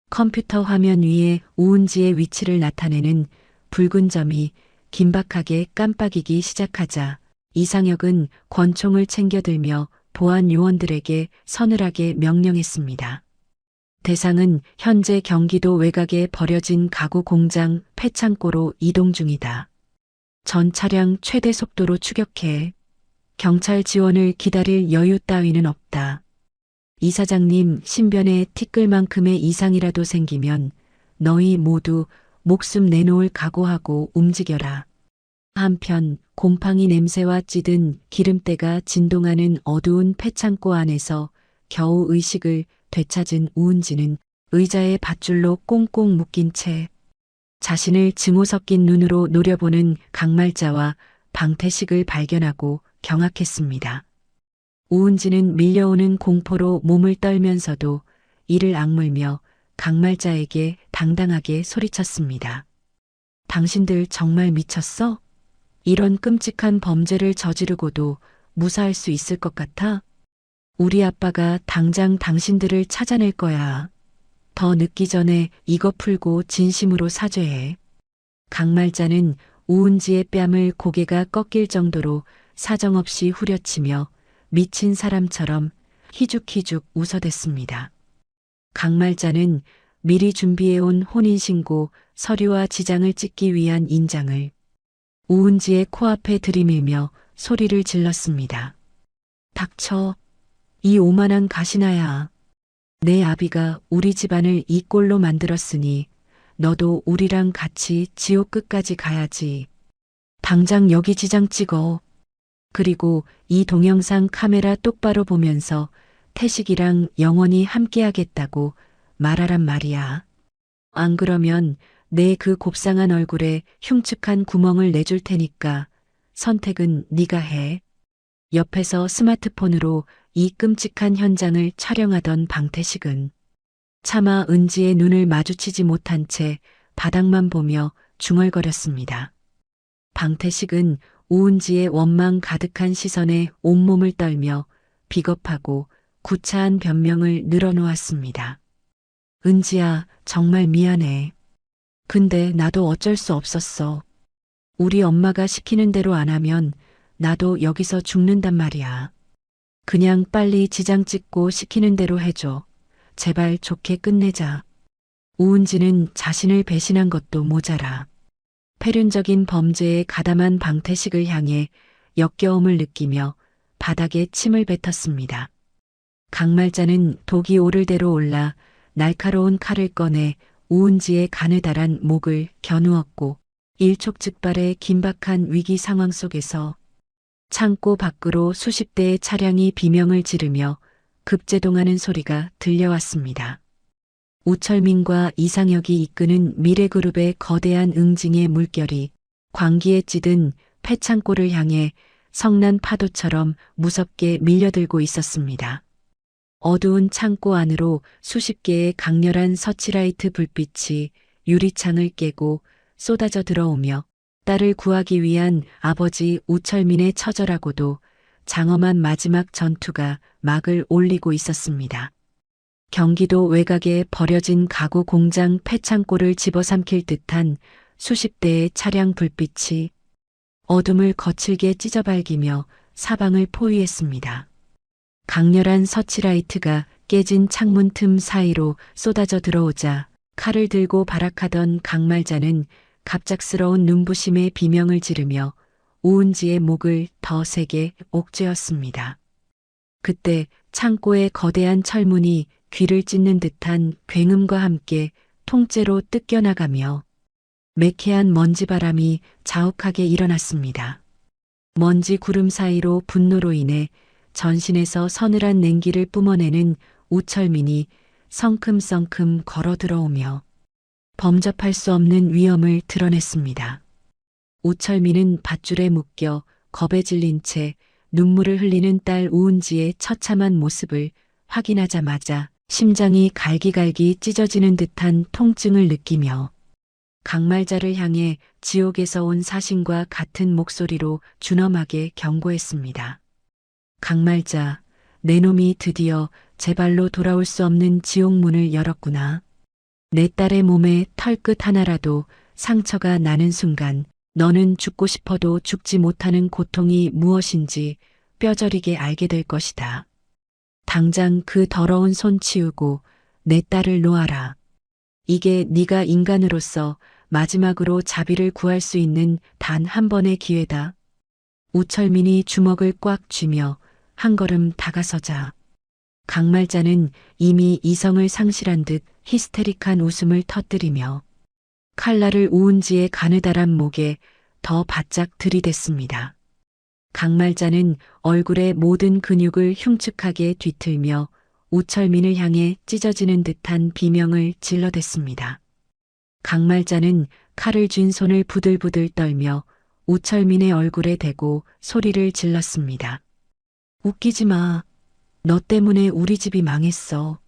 컴퓨터 화면 위에 우은지의 위치를 나타내는 붉은 점이 긴박하게 깜빡이기 시작하자 이상혁은 권총을 챙겨들며 보안 요원들에게 서늘하게 명령했습니다. 대상은 현재 경기도 외곽에 버려진 가구 공장 폐창고로 이동 중이다. 전 차량 최대 속도로 추격해. 경찰 지원을 기다릴 여유 따위는 없다. 이사장님 신변에 티끌만큼의 이상이라도 생기면 너희 모두 목숨 내놓을 각오하고 움직여라. 한편 곰팡이 냄새와 찌든 기름때가 진동하는 어두운 폐창고 안에서 겨우 의식을 되찾은 우은지는 의자에 밧줄로 꽁꽁 묶인 채 자신을 증오 섞인 눈으로 노려보는 강말자와 방태식을 발견하고 경악했습니다. 우은지는 밀려오는 공포로 몸을 떨면서도 이를 악물며 강말자에게 당당하게 소리쳤습니다. 당신들 정말 미쳤어? 이런 끔찍한 범죄를 저지르고도 무사할 수 있을 것 같아? 우리 아빠가 당장 당신들을 찾아낼 거야. 더 늦기 전에 이거 풀고 진심으로 사죄해. 강말자는 우은지의 뺨을 고개가 꺾일 정도로 사정없이 후려치며 미친 사람처럼 희죽희죽 웃어댔습니다. 강말자는 미리 준비해온 혼인신고 서류와 지장을 찍기 위한 인장을 우은지의 코앞에 들이밀며 소리를 질렀습니다. 닥쳐. 이 오만한 가시나야. 내 아비가 우리 집안을 이 꼴로 만들었으니 너도 우리랑 같이 지옥 끝까지 가야지. 당장 여기 지장 찍어. 그리고 이 동영상 카메라 똑바로 보면서 태식이랑 영원히 함께하겠다고 말하란 말이야. 안 그러면 내 그 곱상한 얼굴에 흉측한 구멍을 내줄 테니까 선택은 네가 해. 옆에서 스마트폰으로 이 끔찍한 현장을 촬영하던 방태식은 차마 은지의 눈을 마주치지 못한 채 바닥만 보며 중얼거렸습니다. 방태식은 우은지의 원망 가득한 시선에 온몸을 떨며 비겁하고 구차한 변명을 늘어놓았습니다. 은지야, 정말 미안해. 근데 나도 어쩔 수 없었어. 우리 엄마가 시키는 대로 안 하면 나도 여기서 죽는단 말이야. 그냥 빨리 지장 찍고 시키는 대로 해줘. 제발 좋게 끝내자. 우은지는 자신을 배신한 것도 모자라 폐륜적인 범죄에 가담한 방태식을 향해 역겨움을 느끼며 바닥에 침을 뱉었습니다. 강말자는 독이 오를 대로 올라 날카로운 칼을 꺼내 우은지의 가느다란 목을 겨누었고 일촉즉발의 긴박한 위기 상황 속에서 창고 밖으로 수십 대의 차량이 비명을 지르며 급제동하는 소리가 들려왔습니다. 우철민과 이상혁이 이끄는 미래그룹의 거대한 응징의 물결이 광기에 찌든 폐창고를 향해 성난 파도처럼 무섭게 밀려들고 있었습니다. 어두운 창고 안으로 수십 개의 강렬한 서치라이트 불빛이 유리창을 깨고 쏟아져 들어오며 딸을 구하기 위한 아버지 우철민의 처절하고도 장엄한 마지막 전투가 막을 올리고 있었습니다. 경기도 외곽에 버려진 가구 공장 폐창고를 집어삼킬 듯한 수십 대의 차량 불빛이 어둠을 거칠게 찢어발기며 사방을 포위했습니다. 강렬한 서치라이트가 깨진 창문 틈 사이로 쏟아져 들어오자 칼을 들고 발악하던 강말자는 갑작스러운 눈부심의 비명을 지르며 우은지의 목을 더 세게 옥죄었습니다. 그때 창고의 거대한 철문이 귀를 찢는 듯한 굉음과 함께 통째로 뜯겨나가며 매캐한 먼지바람이 자욱하게 일어났습니다. 먼지 구름 사이로 분노로 인해 전신에서 서늘한 냉기를 뿜어내는 우철민이 성큼성큼 걸어 들어오며 범접할 수 없는 위험을 드러냈습니다. 우철민은 밧줄에 묶여 겁에 질린 채 눈물을 흘리는 딸 우은지의 처참한 모습을 확인하자마자 심장이 갈기갈기 찢어지는 듯한 통증을 느끼며 강말자를 향해 지옥에서 온 사신과 같은 목소리로 준엄하게 경고했습니다. 강말자, 내 놈이 드디어 제 발로 돌아올 수 없는 지옥문을 열었구나. 내 딸의 몸에 털끝 하나라도 상처가 나는 순간 너는 죽고 싶어도 죽지 못하는 고통이 무엇인지 뼈저리게 알게 될 것이다. 당장 그 더러운 손 치우고 내 딸을 놓아라. 이게 네가 인간으로서 마지막으로 자비를 구할 수 있는 단 한 번의 기회다. 우철민이 주먹을 꽉 쥐며 한 걸음 다가서자 강말자는 이미 이성을 상실한 듯 히스테릭한 웃음을 터뜨리며 칼날을 우은지의 가느다란 목에 더 바짝 들이댔습니다. 강말자는 얼굴의 모든 근육을 흉측하게 뒤틀며 우철민을 향해 찢어지는 듯한 비명을 질러댔습니다. 강말자는 칼을 쥔 손을 부들부들 떨며 우철민의 얼굴에 대고 소리를 질렀습니다. 웃기지 마. 너 때문에 우리 집이 망했어.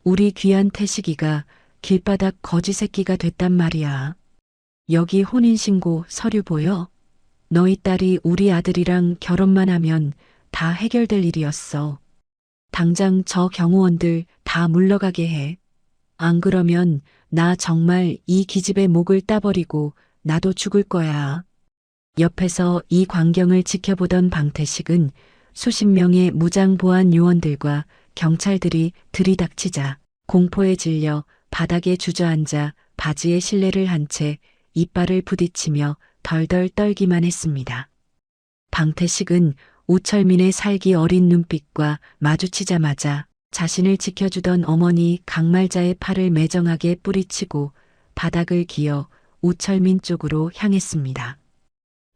우리 귀한 태식이가 길바닥 거지 새끼가 됐단 말이야. 여기 혼인신고 서류 보여? 너희 딸이 우리 아들이랑 결혼만 하면 다 해결될 일이었어. 당장 저 경호원들 다 물러가게 해. 안 그러면 나 정말 이 기집의 목을 따버리고 나도 죽을 거야. 옆에서 이 광경을 지켜보던 방태식은 수십 명의 무장 보안 요원들과 경찰들이 들이닥치자 공포에 질려 바닥에 주저앉아 바지에 실내를 한 채 이빨을 부딪히며 덜덜 떨기만 했습니다. 방태식은 우철민의 살기 어린 눈빛과 마주치자마자 자신을 지켜주던 어머니 강말자의 팔을 매정하게 뿌리치고 바닥을 기어 우철민 쪽으로 향했습니다.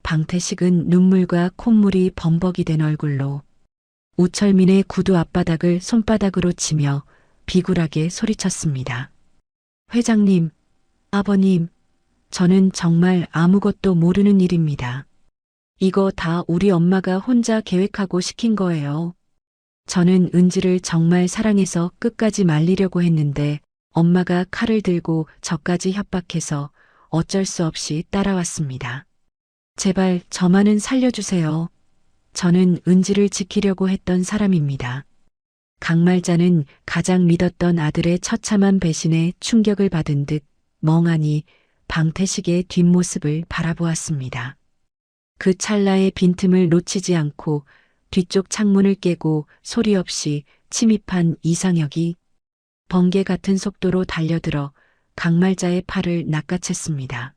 방태식은 눈물과 콧물이 범벅이 된 얼굴로 우철민의 구두 앞바닥을 손바닥으로 치며 비굴하게 소리쳤습니다. 회장님, 아버님, 저는 정말 아무것도 모르는 일입니다. 이거 다 우리 엄마가 혼자 계획하고 시킨 거예요. 저는 은지를 정말 사랑해서 끝까지 말리려고 했는데 엄마가 칼을 들고 저까지 협박해서 어쩔 수 없이 따라왔습니다. 제발 저만은 살려주세요. 저는 은지를 지키려고 했던 사람입니다. 강말자는 가장 믿었던 아들의 처참한 배신에 충격을 받은 듯 멍하니 방태식의 뒷모습을 바라보았습니다. 그 찰나의 빈틈을 놓치지 않고 뒤쪽 창문을 깨고 소리 없이 침입한 이상혁이 번개 같은 속도로 달려들어 강말자의 팔을 낚아챘습니다.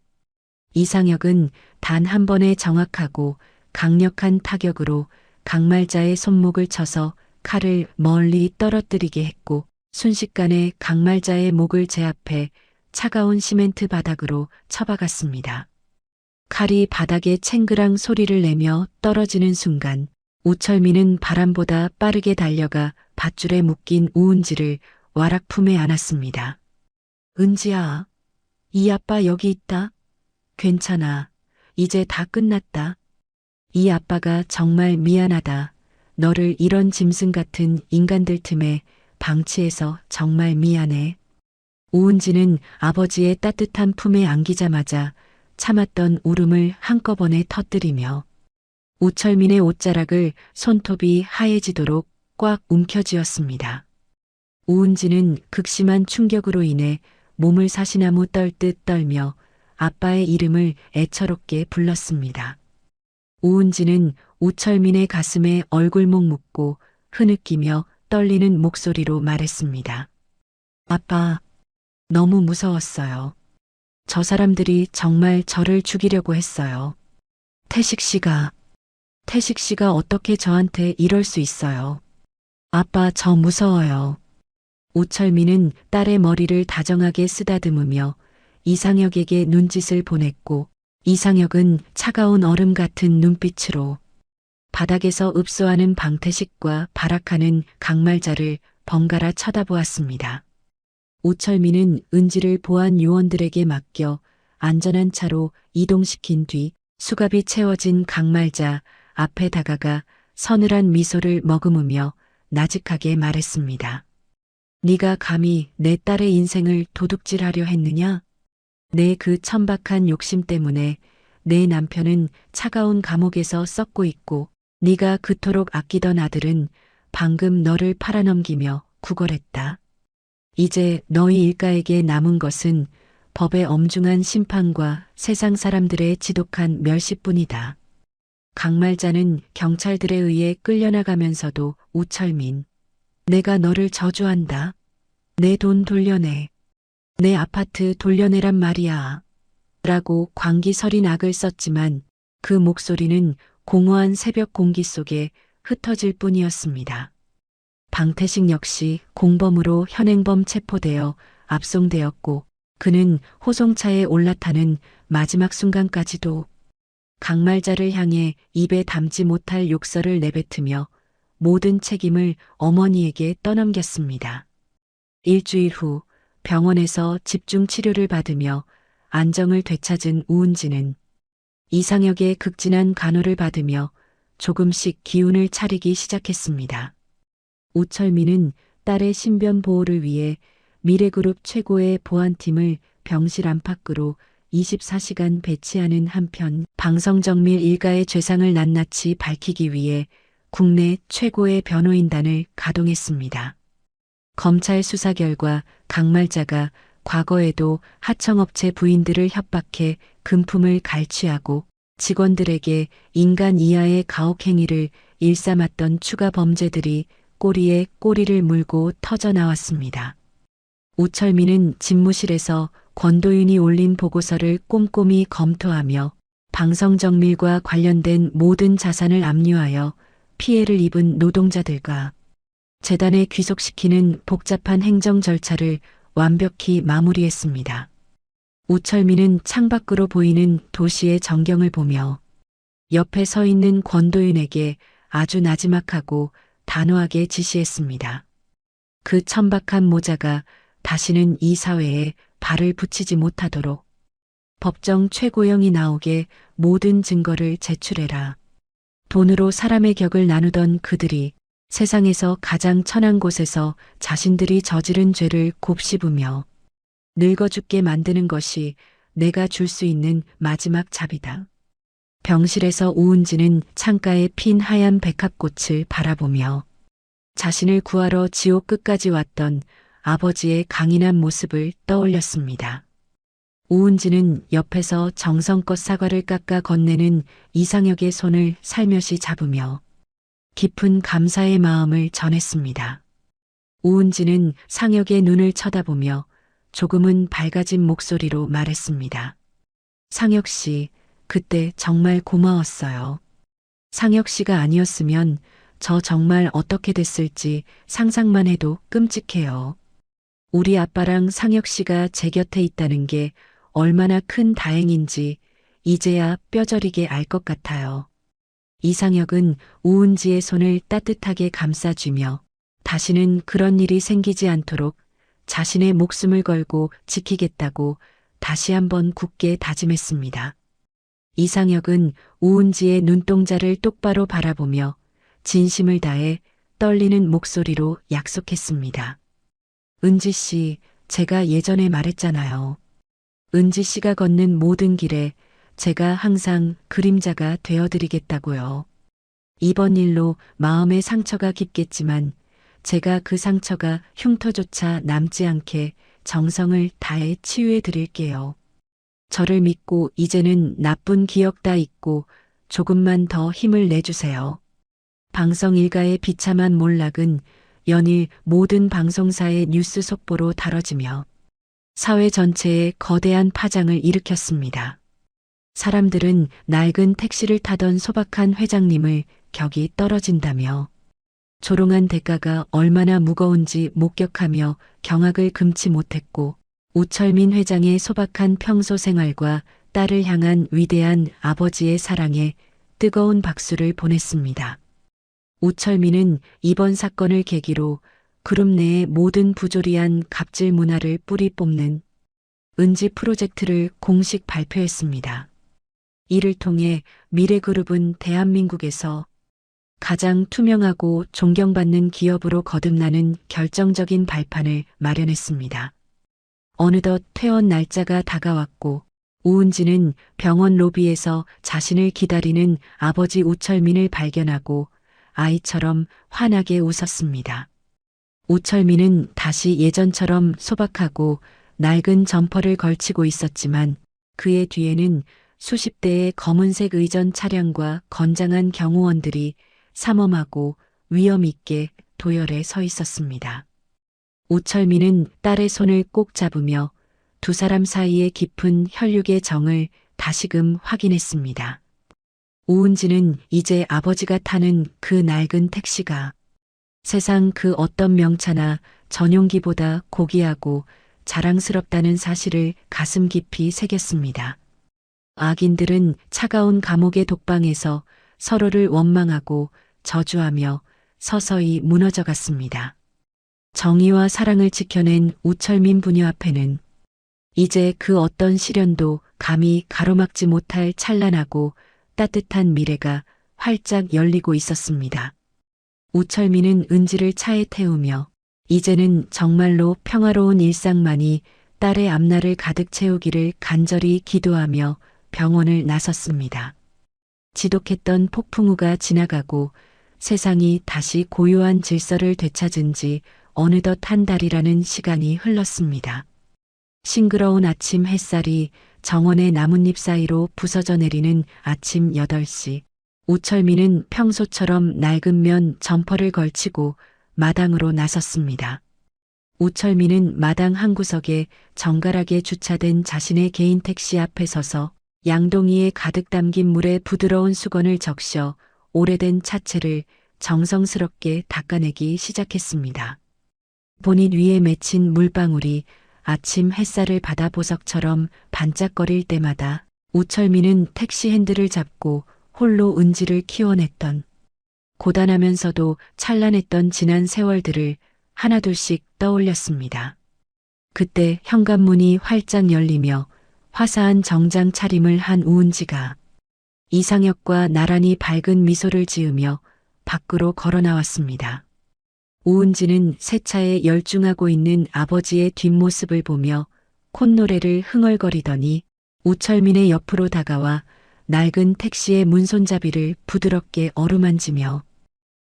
이상혁은 단 한 번의 정확하고 강력한 타격으로 강말자의 손목을 쳐서 칼을 멀리 떨어뜨리게 했고 순식간에 강말자의 목을 제압해 차가운 시멘트 바닥으로 처박았습니다. 칼이 바닥에 챙그랑 소리를 내며 떨어지는 순간 우철민은 바람보다 빠르게 달려가 밧줄에 묶인 우은지를 와락 품에 안았습니다. 은지야, 이 아빠 여기 있다. 괜찮아. 이제 다 끝났다. 이 아빠가 정말 미안하다. 너를 이런 짐승 같은 인간들 틈에 방치해서 정말 미안해. 우은지는 아버지의 따뜻한 품에 안기자마자 참았던 울음을 한꺼번에 터뜨리며 우철민의 옷자락을 손톱이 하얘지도록 꽉 움켜쥐었습니다. 우은지는 극심한 충격으로 인해 몸을 사시나무 떨듯 떨며 아빠의 이름을 애처롭게 불렀습니다. 우은지는 우철민의 가슴에 얼굴목 묻고 흐느끼며 떨리는 목소리로 말했습니다. 아빠, 너무 무서웠어요. 저 사람들이 정말 저를 죽이려고 했어요. 태식 씨가 어떻게 저한테 이럴 수 있어요. 아빠, 저 무서워요. 우철민은 딸의 머리를 다정하게 쓰다듬으며 이상혁에게 눈짓을 보냈고 이상혁은 차가운 얼음 같은 눈빛으로 바닥에서 읍소하는 방태식과 발악하는 강말자를 번갈아 쳐다보았습니다. 우철민은 은지를 보안 요원들에게 맡겨 안전한 차로 이동시킨 뒤 수갑이 채워진 강말자 앞에 다가가 서늘한 미소를 머금으며 나직하게 말했습니다. 네가 감히 내 딸의 인생을 도둑질하려 했느냐? 내 그 천박한 욕심 때문에 내 남편은 차가운 감옥에서 썩고 있고 네가 그토록 아끼던 아들은 방금 너를 팔아넘기며 구걸했다. 이제 너희 일가에게 남은 것은 법의 엄중한 심판과 세상 사람들의 지독한 멸시뿐이다. 강말자는 경찰들에 의해 끌려나가면서도 우철민, 내가 너를 저주한다. 내 돈 돌려내. 내 아파트 돌려내란 말이야. 라고 광기 서린 악을 썼지만 그 목소리는 공허한 새벽 공기 속에 흩어질 뿐이었습니다. 방태식 역시 공범으로 현행범 체포되어 압송되었고 그는 호송차에 올라타는 마지막 순간까지도 강말자를 향해 입에 담지 못할 욕설을 내뱉으며 모든 책임을 어머니에게 떠넘겼습니다. 일주일 후 병원에서 집중 치료를 받으며 안정을 되찾은 우은지는 이상혁의 극진한 간호를 받으며 조금씩 기운을 차리기 시작했습니다. 우철민은 딸의 신변 보호를 위해 미래그룹 최고의 보안팀을 병실 안팎으로 24시간 배치하는 한편 방성정밀 일가의 죄상을 낱낱이 밝히기 위해 국내 최고의 변호인단을 가동했습니다. 검찰 수사 결과 강말자가 과거에도 하청업체 부인들을 협박해 금품을 갈취하고 직원들에게 인간 이하의 가혹행위를 일삼았던 추가 범죄들이 꼬리에 꼬리를 물고 터져나왔습니다. 우철민은 집무실에서 권도윤이 올린 보고서를 꼼꼼히 검토하며 방성정밀과 관련된 모든 자산을 압류하여 피해를 입은 노동자들과 재단에 귀속시키는 복잡한 행정 절차를 완벽히 마무리했습니다. 우철민은 창밖으로 보이는 도시의 전경을 보며 옆에 서 있는 권도윤에게 아주 나지막하고 단호하게 지시했습니다. 그 천박한 모자가 다시는 이 사회에 발을 붙이지 못하도록 법정 최고형이 나오게 모든 증거를 제출해라. 돈으로 사람의 격을 나누던 그들이 세상에서 가장 천한 곳에서 자신들이 저지른 죄를 곱씹으며 늙어 죽게 만드는 것이 내가 줄 수 있는 마지막 잡이다. 병실에서 우은지는 창가에 핀 하얀 백합꽃을 바라보며 자신을 구하러 지옥 끝까지 왔던 아버지의 강인한 모습을 떠올렸습니다. 우은지는 옆에서 정성껏 사과를 깎아 건네는 이상혁의 손을 살며시 잡으며 깊은 감사의 마음을 전했습니다. 우은지는 상혁의 눈을 쳐다보며 조금은 밝아진 목소리로 말했습니다. 상혁 씨, 그때 정말 고마웠어요. 상혁 씨가 아니었으면 저 정말 어떻게 됐을지 상상만 해도 끔찍해요. 우리 아빠랑 상혁 씨가 제 곁에 있다는 게 얼마나 큰 다행인지 이제야 뼈저리게 알 것 같아요. 이상혁은 우은지의 손을 따뜻하게 감싸주며 다시는 그런 일이 생기지 않도록 자신의 목숨을 걸고 지키겠다고 다시 한번 굳게 다짐했습니다. 이상혁은 우은지의 눈동자를 똑바로 바라보며 진심을 다해 떨리는 목소리로 약속했습니다. 은지 씨, 제가 예전에 말했잖아요. 은지 씨가 걷는 모든 길에 제가 항상 그림자가 되어드리겠다고요. 이번 일로 마음의 상처가 깊겠지만 제가 그 상처가 흉터조차 남지 않게 정성을 다해 치유해 드릴게요. 저를 믿고 이제는 나쁜 기억 다 잊고 조금만 더 힘을 내주세요. 방송 일가의 비참한 몰락은 연일 모든 방송사의 뉴스 속보로 다뤄지며 사회 전체에 거대한 파장을 일으켰습니다. 사람들은 낡은 택시를 타던 소박한 회장님을 격이 떨어진다며 조롱한 대가가 얼마나 무거운지 목격하며 경악을 금치 못했고 우철민 회장의 소박한 평소 생활과 딸을 향한 위대한 아버지의 사랑에 뜨거운 박수를 보냈습니다. 우철민은 이번 사건을 계기로 그룹 내의 모든 부조리한 갑질 문화를 뿌리 뽑는 은지 프로젝트를 공식 발표했습니다. 이를 통해 미래그룹은 대한민국에서 가장 투명하고 존경받는 기업으로 거듭나는 결정적인 발판을 마련했습니다. 어느덧 퇴원 날짜가 다가왔고 우은지는 병원 로비에서 자신을 기다리는 아버지 우철민을 발견하고 아이처럼 환하게 웃었습니다. 우철민은 다시 예전처럼 소박하고 낡은 점퍼를 걸치고 있었지만 그의 뒤에는 수십 대의 검은색 의전 차량과 건장한 경호원들이 삼엄하고 위험 있게 도열해 서 있었습니다. 우철민은 딸의 손을 꼭 잡으며 두 사람 사이의 깊은 혈육의 정을 다시금 확인했습니다. 우은지는 이제 아버지가 타는 그 낡은 택시가 세상 그 어떤 명차나 전용기보다 고귀하고 자랑스럽다는 사실을 가슴 깊이 새겼습니다. 악인들은 차가운 감옥의 독방에서 서로를 원망하고 저주하며 서서히 무너져갔습니다. 정의와 사랑을 지켜낸 우철민 부녀 앞에는 이제 그 어떤 시련도 감히 가로막지 못할 찬란하고 따뜻한 미래가 활짝 열리고 있었습니다. 우철민은 은지를 차에 태우며 이제는 정말로 평화로운 일상만이 딸의 앞날을 가득 채우기를 간절히 기도하며 병원을 나섰습니다. 지독했던 폭풍우가 지나가고 세상이 다시 고요한 질서를 되찾은 지 어느덧 한 달이라는 시간이 흘렀습니다. 싱그러운 아침 햇살이 정원의 나뭇잎 사이로 부서져 내리는 아침 8시. 우철민은 평소처럼 낡은 면 점퍼를 걸치고 마당으로 나섰습니다. 우철민은 마당 한 구석에 정갈하게 주차된 자신의 개인 택시 앞에 서서 양동이에 가득 담긴 물에 부드러운 수건을 적셔 오래된 차체를 정성스럽게 닦아내기 시작했습니다. 본닛 위에 맺힌 물방울이 아침 햇살을 받아 보석처럼 반짝거릴 때마다 우철민은 택시 핸들을 잡고 홀로 은지를 키워냈던 고단하면서도 찬란했던 지난 세월들을 하나둘씩 떠올렸습니다. 그때 현관문이 활짝 열리며 화사한 정장 차림을 한 우은지가 이상혁과 나란히 밝은 미소를 지으며 밖으로 걸어 나왔습니다. 우은지는 세차에 열중하고 있는 아버지의 뒷모습을 보며 콧노래를 흥얼거리더니 우철민의 옆으로 다가와 낡은 택시의 문손잡이를 부드럽게 어루만지며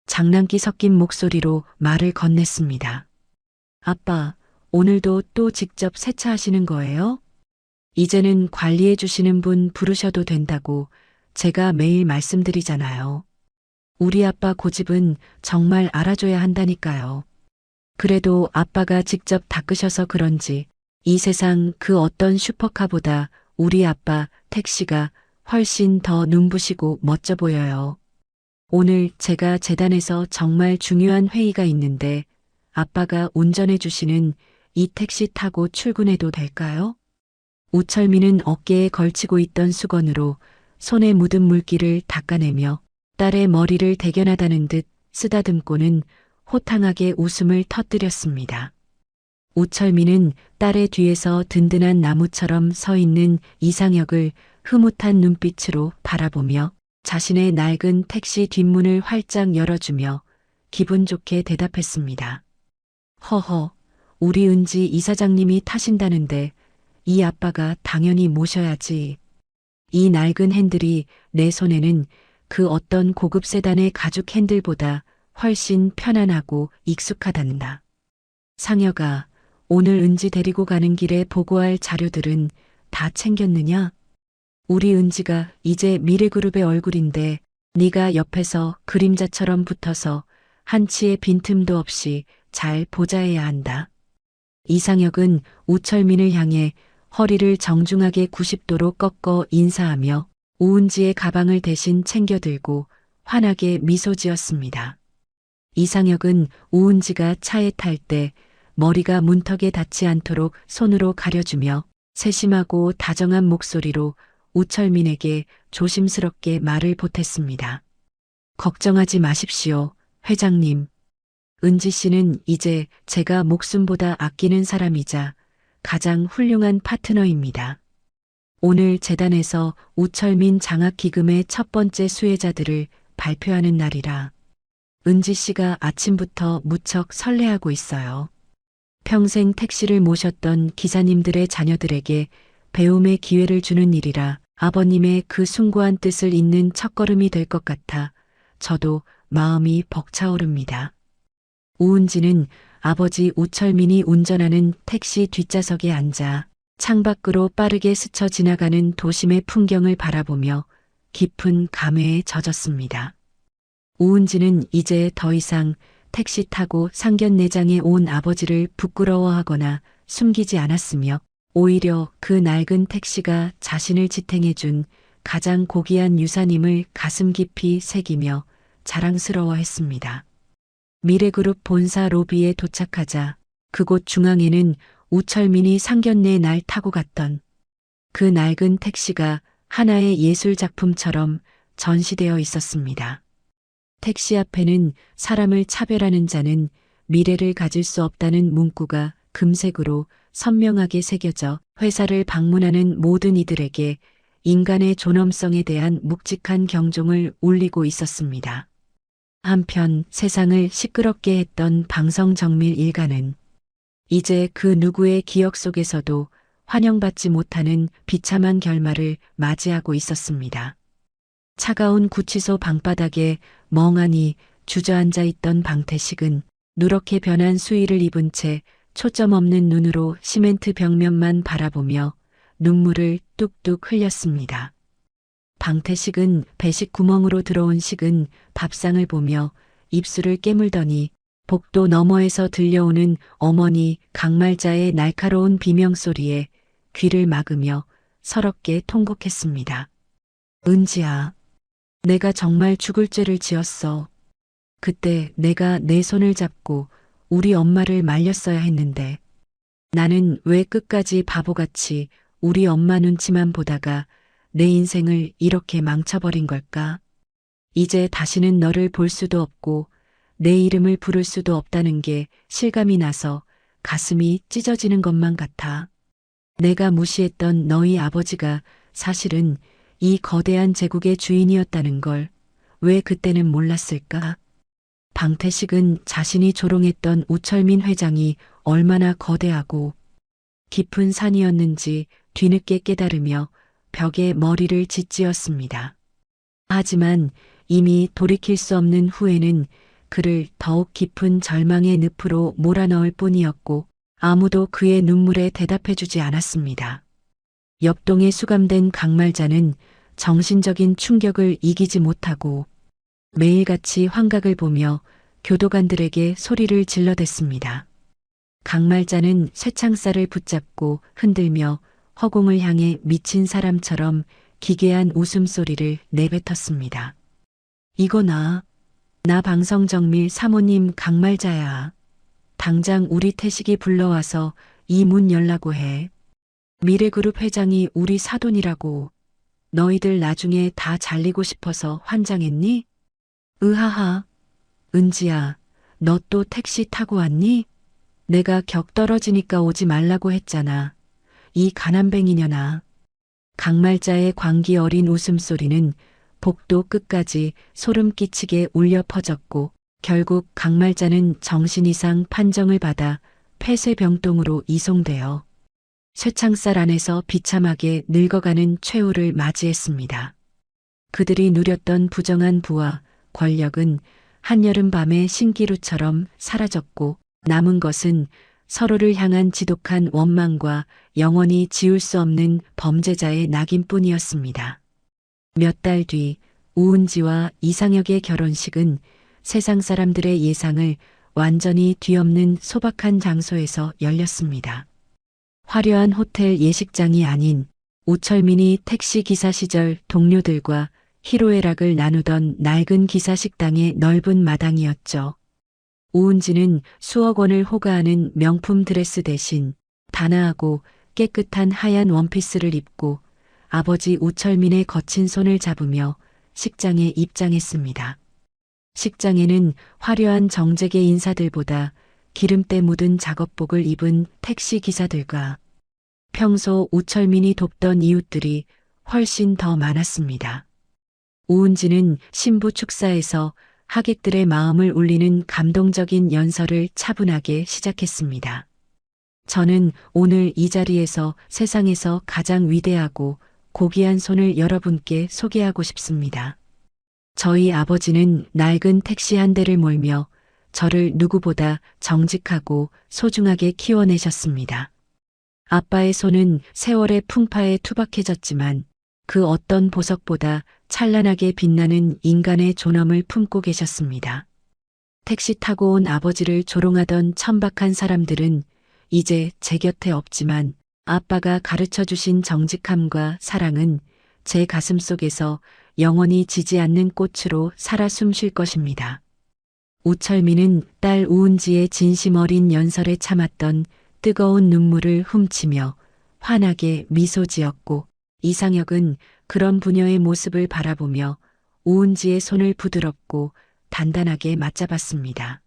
장난기 섞인 목소리로 말을 건넸습니다. 아빠, 오늘도 또 직접 세차하시는 거예요? 이제는 관리해 주시는 분 부르셔도 된다고 제가 매일 말씀드리잖아요. 우리 아빠 고집은 정말 알아줘야 한다니까요. 그래도 아빠가 직접 닦으셔서 그런지 이 세상 그 어떤 슈퍼카보다 우리 아빠 택시가 훨씬 더 눈부시고 멋져 보여요. 오늘 제가 재단에서 정말 중요한 회의가 있는데 아빠가 운전해 주시는 이 택시 타고 출근해도 될까요? 우철민은 어깨에 걸치고 있던 수건으로 손에 묻은 물기를 닦아내며 딸의 머리를 대견하다는 듯 쓰다듬고는 호탕하게 웃음을 터뜨렸습니다. 우철민은 딸의 뒤에서 든든한 나무처럼 서 있는 이상혁을 흐뭇한 눈빛으로 바라보며 자신의 낡은 택시 뒷문을 활짝 열어주며 기분 좋게 대답했습니다. 허허, 우리 은지 이사장님이 타신다는데 이 아빠가 당연히 모셔야지. 이 낡은 핸들이 내 손에는 그 어떤 고급 세단의 가죽 핸들보다 훨씬 편안하고 익숙하단다. 상혁아, 오늘 은지 데리고 가는 길에 보고할 자료들은 다 챙겼느냐? 우리 은지가 이제 미래그룹의 얼굴인데 네가 옆에서 그림자처럼 붙어서 한치의 빈틈도 없이 잘 보좌해야 한다. 이상혁은 우철민을 향해 허리를 정중하게 90도로 꺾어 인사하며 우은지의 가방을 대신 챙겨들고 환하게 미소 지었습니다. 이상혁은 우은지가 차에 탈 때 머리가 문턱에 닿지 않도록 손으로 가려주며 세심하고 다정한 목소리로 우철민에게 조심스럽게 말을 보탰습니다. 걱정하지 마십시오, 회장님. 은지 씨는 이제 제가 목숨보다 아끼는 사람이자 가장 훌륭한 파트너입니다. 오늘 재단에서 우철민 장학기금의 첫 번째 수혜자들을 발표하는 날이라 은지 씨가 아침부터 무척 설레하고 있어요. 평생 택시를 모셨던 기사님들의 자녀들에게 배움의 기회를 주는 일이라 아버님의 그 숭고한 뜻을 잇는 첫걸음이 될 것 같아 저도 마음이 벅차오릅니다. 우은지는 아버지 우철민이 운전하는 택시 뒷좌석에 앉아 창밖으로 빠르게 스쳐 지나가는 도심의 풍경을 바라보며 깊은 감회에 젖었습니다. 우은지는 이제 더 이상 택시 타고 상견례장에 온 아버지를 부끄러워하거나 숨기지 않았으며 오히려 그 낡은 택시가 자신을 지탱해준 가장 고귀한 유산임을 가슴 깊이 새기며 자랑스러워했습니다. 미래그룹 본사 로비에 도착하자 그곳 중앙에는 우철민이 상견례 날 타고 갔던 그 낡은 택시가 하나의 예술작품처럼 전시되어 있었습니다. 택시 앞에는 사람을 차별하는 자는 미래를 가질 수 없다는 문구가 금색으로 선명하게 새겨져 회사를 방문하는 모든 이들에게 인간의 존엄성에 대한 묵직한 경종을 울리고 있었습니다. 한편 세상을 시끄럽게 했던 방성정밀 일가는 이제 그 누구의 기억 속에서도 환영받지 못하는 비참한 결말을 맞이하고 있었습니다. 차가운 구치소 방바닥에 멍하니 주저앉아 있던 방태식은 누렇게 변한 수의를 입은 채 초점 없는 눈으로 시멘트 벽면만 바라보며 눈물을 뚝뚝 흘렸습니다. 방태식은 배식 구멍으로 들어온 식은 밥상을 보며 입술을 깨물더니 복도 너머에서 들려오는 어머니 강말자의 날카로운 비명소리에 귀를 막으며 서럽게 통곡했습니다. 은지야, 내가 정말 죽을 죄를 지었어. 그때 내가 내 손을 잡고 우리 엄마를 말렸어야 했는데 나는 왜 끝까지 바보같이 우리 엄마 눈치만 보다가 내 인생을 이렇게 망쳐버린 걸까? 이제 다시는 너를 볼 수도 없고 내 이름을 부를 수도 없다는 게 실감이 나서 가슴이 찢어지는 것만 같아. 내가 무시했던 너희 아버지가 사실은 이 거대한 제국의 주인이었다는 걸 왜 그때는 몰랐을까? 방태식은 자신이 조롱했던 우철민 회장이 얼마나 거대하고 깊은 산이었는지 뒤늦게 깨달으며 벽에 머리를 짓지었습니다. 하지만 이미 돌이킬 수 없는 후회는 그를 더욱 깊은 절망의 늪으로 몰아넣을 뿐이었고 아무도 그의 눈물에 대답해주지 않았습니다. 옆동에 수감된 강말자는 정신적인 충격을 이기지 못하고 매일같이 환각을 보며 교도관들에게 소리를 질러댔습니다. 강말자는 쇠창살을 붙잡고 흔들며 허공을 향해 미친 사람처럼 기괴한 웃음소리를 내뱉었습니다. 이거 나 방성정밀 사모님 강말자야. 당장 우리 태식이 불러와서 이 문 열라고 해. 미래그룹 회장이 우리 사돈이라고. 너희들 나중에 다 잘리고 싶어서 환장했니? 으하하. 은지야, 너 또 택시 타고 왔니? 내가 격 떨어지니까 오지 말라고 했잖아. 이 가난뱅이년아. 강말자의 광기 어린 웃음소리는 복도 끝까지 소름 끼치게 울려 퍼졌고 결국 강말자는 정신 이상 판정을 받아 폐쇄병동으로 이송되어 쇠창살 안에서 비참하게 늙어가는 최후를 맞이했습니다. 그들이 누렸던 부정한 부와 권력은 한여름 밤의 신기루처럼 사라졌고 남은 것은 서로를 향한 지독한 원망과 영원히 지울 수 없는 범죄자의 낙인뿐이었습니다. 몇 달 뒤 우은지와 이상혁의 결혼식은 세상 사람들의 예상을 완전히 뒤엎는 소박한 장소에서 열렸습니다. 화려한 호텔 예식장이 아닌 우철민이 택시 기사 시절 동료들과 희로애락을 나누던 낡은 기사 식당의 넓은 마당이었죠. 우은지는 수억 원을 호가하는 명품 드레스 대신 단아하고 깨끗한 하얀 원피스를 입고 아버지 우철민의 거친 손을 잡으며 식장에 입장했습니다. 식장에는 화려한 정재계 인사들보다 기름때 묻은 작업복을 입은 택시 기사들과 평소 우철민이 돕던 이웃들이 훨씬 더 많았습니다. 우은지는 신부 축사에서 하객들의 마음을 울리는 감동적인 연설을 차분하게 시작했습니다. 저는 오늘 이 자리에서 세상에서 가장 위대하고 고귀한 손을 여러분께 소개하고 싶습니다. 저희 아버지는 낡은 택시 한 대를 몰며 저를 누구보다 정직하고 소중하게 키워내셨습니다. 아빠의 손은 세월의 풍파에 투박해졌지만 그 어떤 보석보다 찬란하게 빛나는 인간의 존엄을 품고 계셨습니다. 택시 타고 온 아버지를 조롱하던 천박한 사람들은 이제 제 곁에 없지만 아빠가 가르쳐 주신 정직함과 사랑은 제 가슴 속에서 영원히 지지 않는 꽃으로 살아 숨쉴 것입니다. 우철민은 딸 우은지의 진심 어린 연설에 참았던 뜨거운 눈물을 훔치며 환하게 미소 지었고 이상혁은 그런 부녀의 모습을 바라보며 우은지의 손을 부드럽고 단단하게 맞잡았습니다.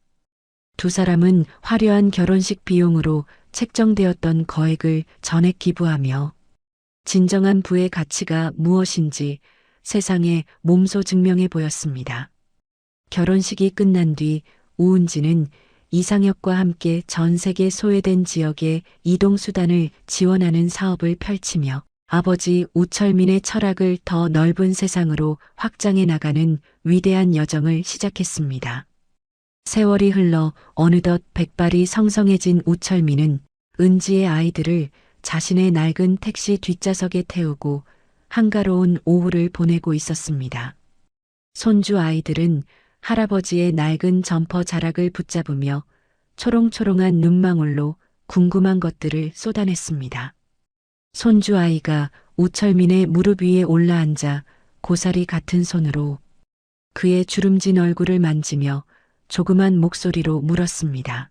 두 사람은 화려한 결혼식 비용으로 책정되었던 거액을 전액 기부하며 진정한 부의 가치가 무엇인지 세상에 몸소 증명해 보였습니다. 결혼식이 끝난 뒤 우은지는 이상혁과 함께 전 세계 소외된 지역의 이동수단을 지원하는 사업을 펼치며 아버지 우철민의 철학을 더 넓은 세상으로 확장해 나가는 위대한 여정을 시작했습니다. 세월이 흘러 어느덧 백발이 성성해진 우철민은 은지의 아이들을 자신의 낡은 택시 뒷좌석에 태우고 한가로운 오후를 보내고 있었습니다. 손주 아이들은 할아버지의 낡은 점퍼 자락을 붙잡으며 초롱초롱한 눈망울로 궁금한 것들을 쏟아냈습니다. 손주 아이가 우철민의 무릎 위에 올라앉아 고사리 같은 손으로 그의 주름진 얼굴을 만지며 조그만 목소리로 물었습니다.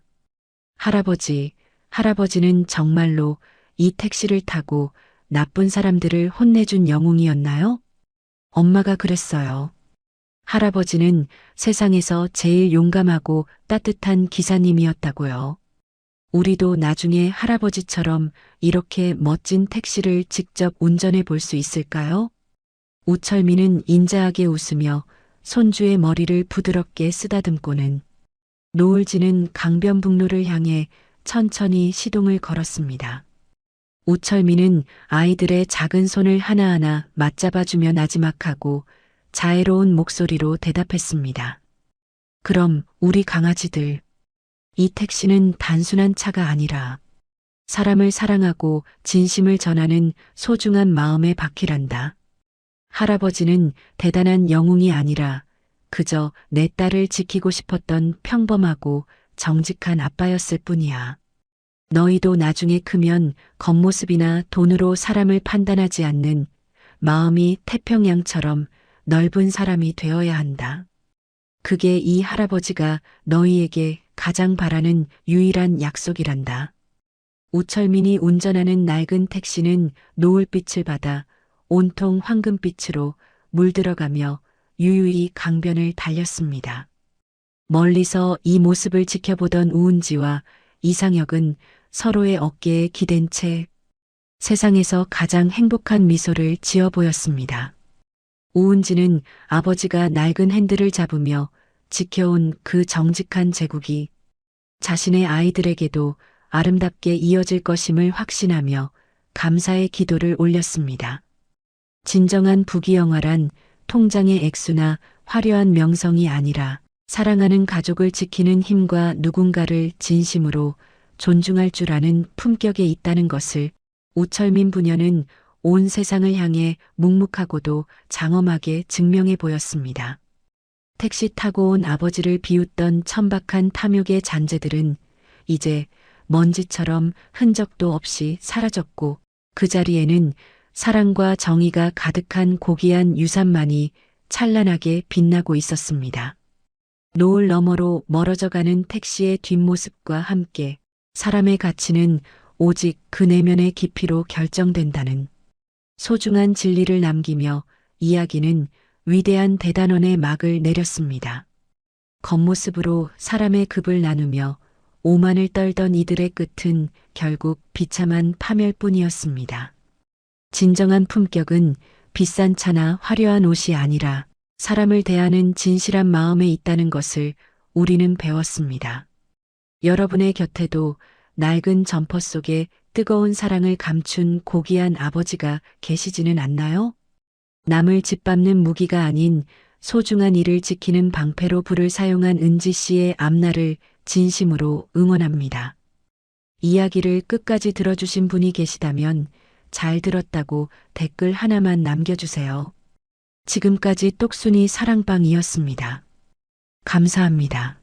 할아버지는 정말로 이 택시를 타고 나쁜 사람들을 혼내준 영웅이었나요? 엄마가 그랬어요. 할아버지는 세상에서 제일 용감하고 따뜻한 기사님이었다고요. 우리도 나중에 할아버지처럼 이렇게 멋진 택시를 직접 운전해 볼 수 있을까요? 우철민은 인자하게 웃으며 손주의 머리를 부드럽게 쓰다듬고는 노을지는 강변북로를 향해 천천히 시동을 걸었습니다. 우철민은 아이들의 작은 손을 하나하나 맞잡아주며 나지막하고 자애로운 목소리로 대답했습니다. 그럼 우리 강아지들, 이 택시는 단순한 차가 아니라 사람을 사랑하고 진심을 전하는 소중한 마음의 바퀴란다. 할아버지는 대단한 영웅이 아니라 그저 내 딸을 지키고 싶었던 평범하고 정직한 아빠였을 뿐이야. 너희도 나중에 크면 겉모습이나 돈으로 사람을 판단하지 않는 마음이 태평양처럼 넓은 사람이 되어야 한다. 그게 이 할아버지가 너희에게 가장 바라는 유일한 약속이란다. 우철민이 운전하는 낡은 택시는 노을빛을 받아 온통 황금빛으로 물들어가며 유유히 강변을 달렸습니다. 멀리서 이 모습을 지켜보던 우은지와 이상혁은 서로의 어깨에 기댄 채 세상에서 가장 행복한 미소를 지어 보였습니다. 우은지는 아버지가 낡은 핸들을 잡으며 지켜온 그 정직한 제국이 자신의 아이들에게도 아름답게 이어질 것임을 확신하며 감사의 기도를 올렸습니다. 진정한 부귀영화란 통장의 액수나 화려한 명성이 아니라 사랑하는 가족을 지키는 힘과 누군가를 진심으로 존중할 줄 아는 품격에 있다는 것을 우철민 부녀는 온 세상을 향해 묵묵하고도 장엄하게 증명해 보였습니다. 택시 타고 온 아버지를 비웃던 천박한 탐욕의 잔재들은 이제 먼지처럼 흔적도 없이 사라졌고 그 자리에는 사랑과 정의가 가득한 고귀한 유산만이 찬란하게 빛나고 있었습니다. 노을 너머로 멀어져가는 택시의 뒷모습과 함께 사람의 가치는 오직 그 내면의 깊이로 결정된다는 소중한 진리를 남기며 이야기는 위대한 대단원의 막을 내렸습니다. 겉모습으로 사람의 급을 나누며 오만을 떨던 이들의 끝은 결국 비참한 파멸뿐이었습니다. 진정한 품격은 비싼 차나 화려한 옷이 아니라 사람을 대하는 진실한 마음에 있다는 것을 우리는 배웠습니다. 여러분의 곁에도 낡은 점퍼 속에 뜨거운 사랑을 감춘 고귀한 아버지가 계시지는 않나요? 남을 짓밟는 무기가 아닌 소중한 일을 지키는 방패로 불을 사용한 은지 씨의 앞날을 진심으로 응원합니다. 이야기를 끝까지 들어주신 분이 계시다면 잘 들었다고 댓글 하나만 남겨주세요. 지금까지 똑순이 사랑방이었습니다. 감사합니다.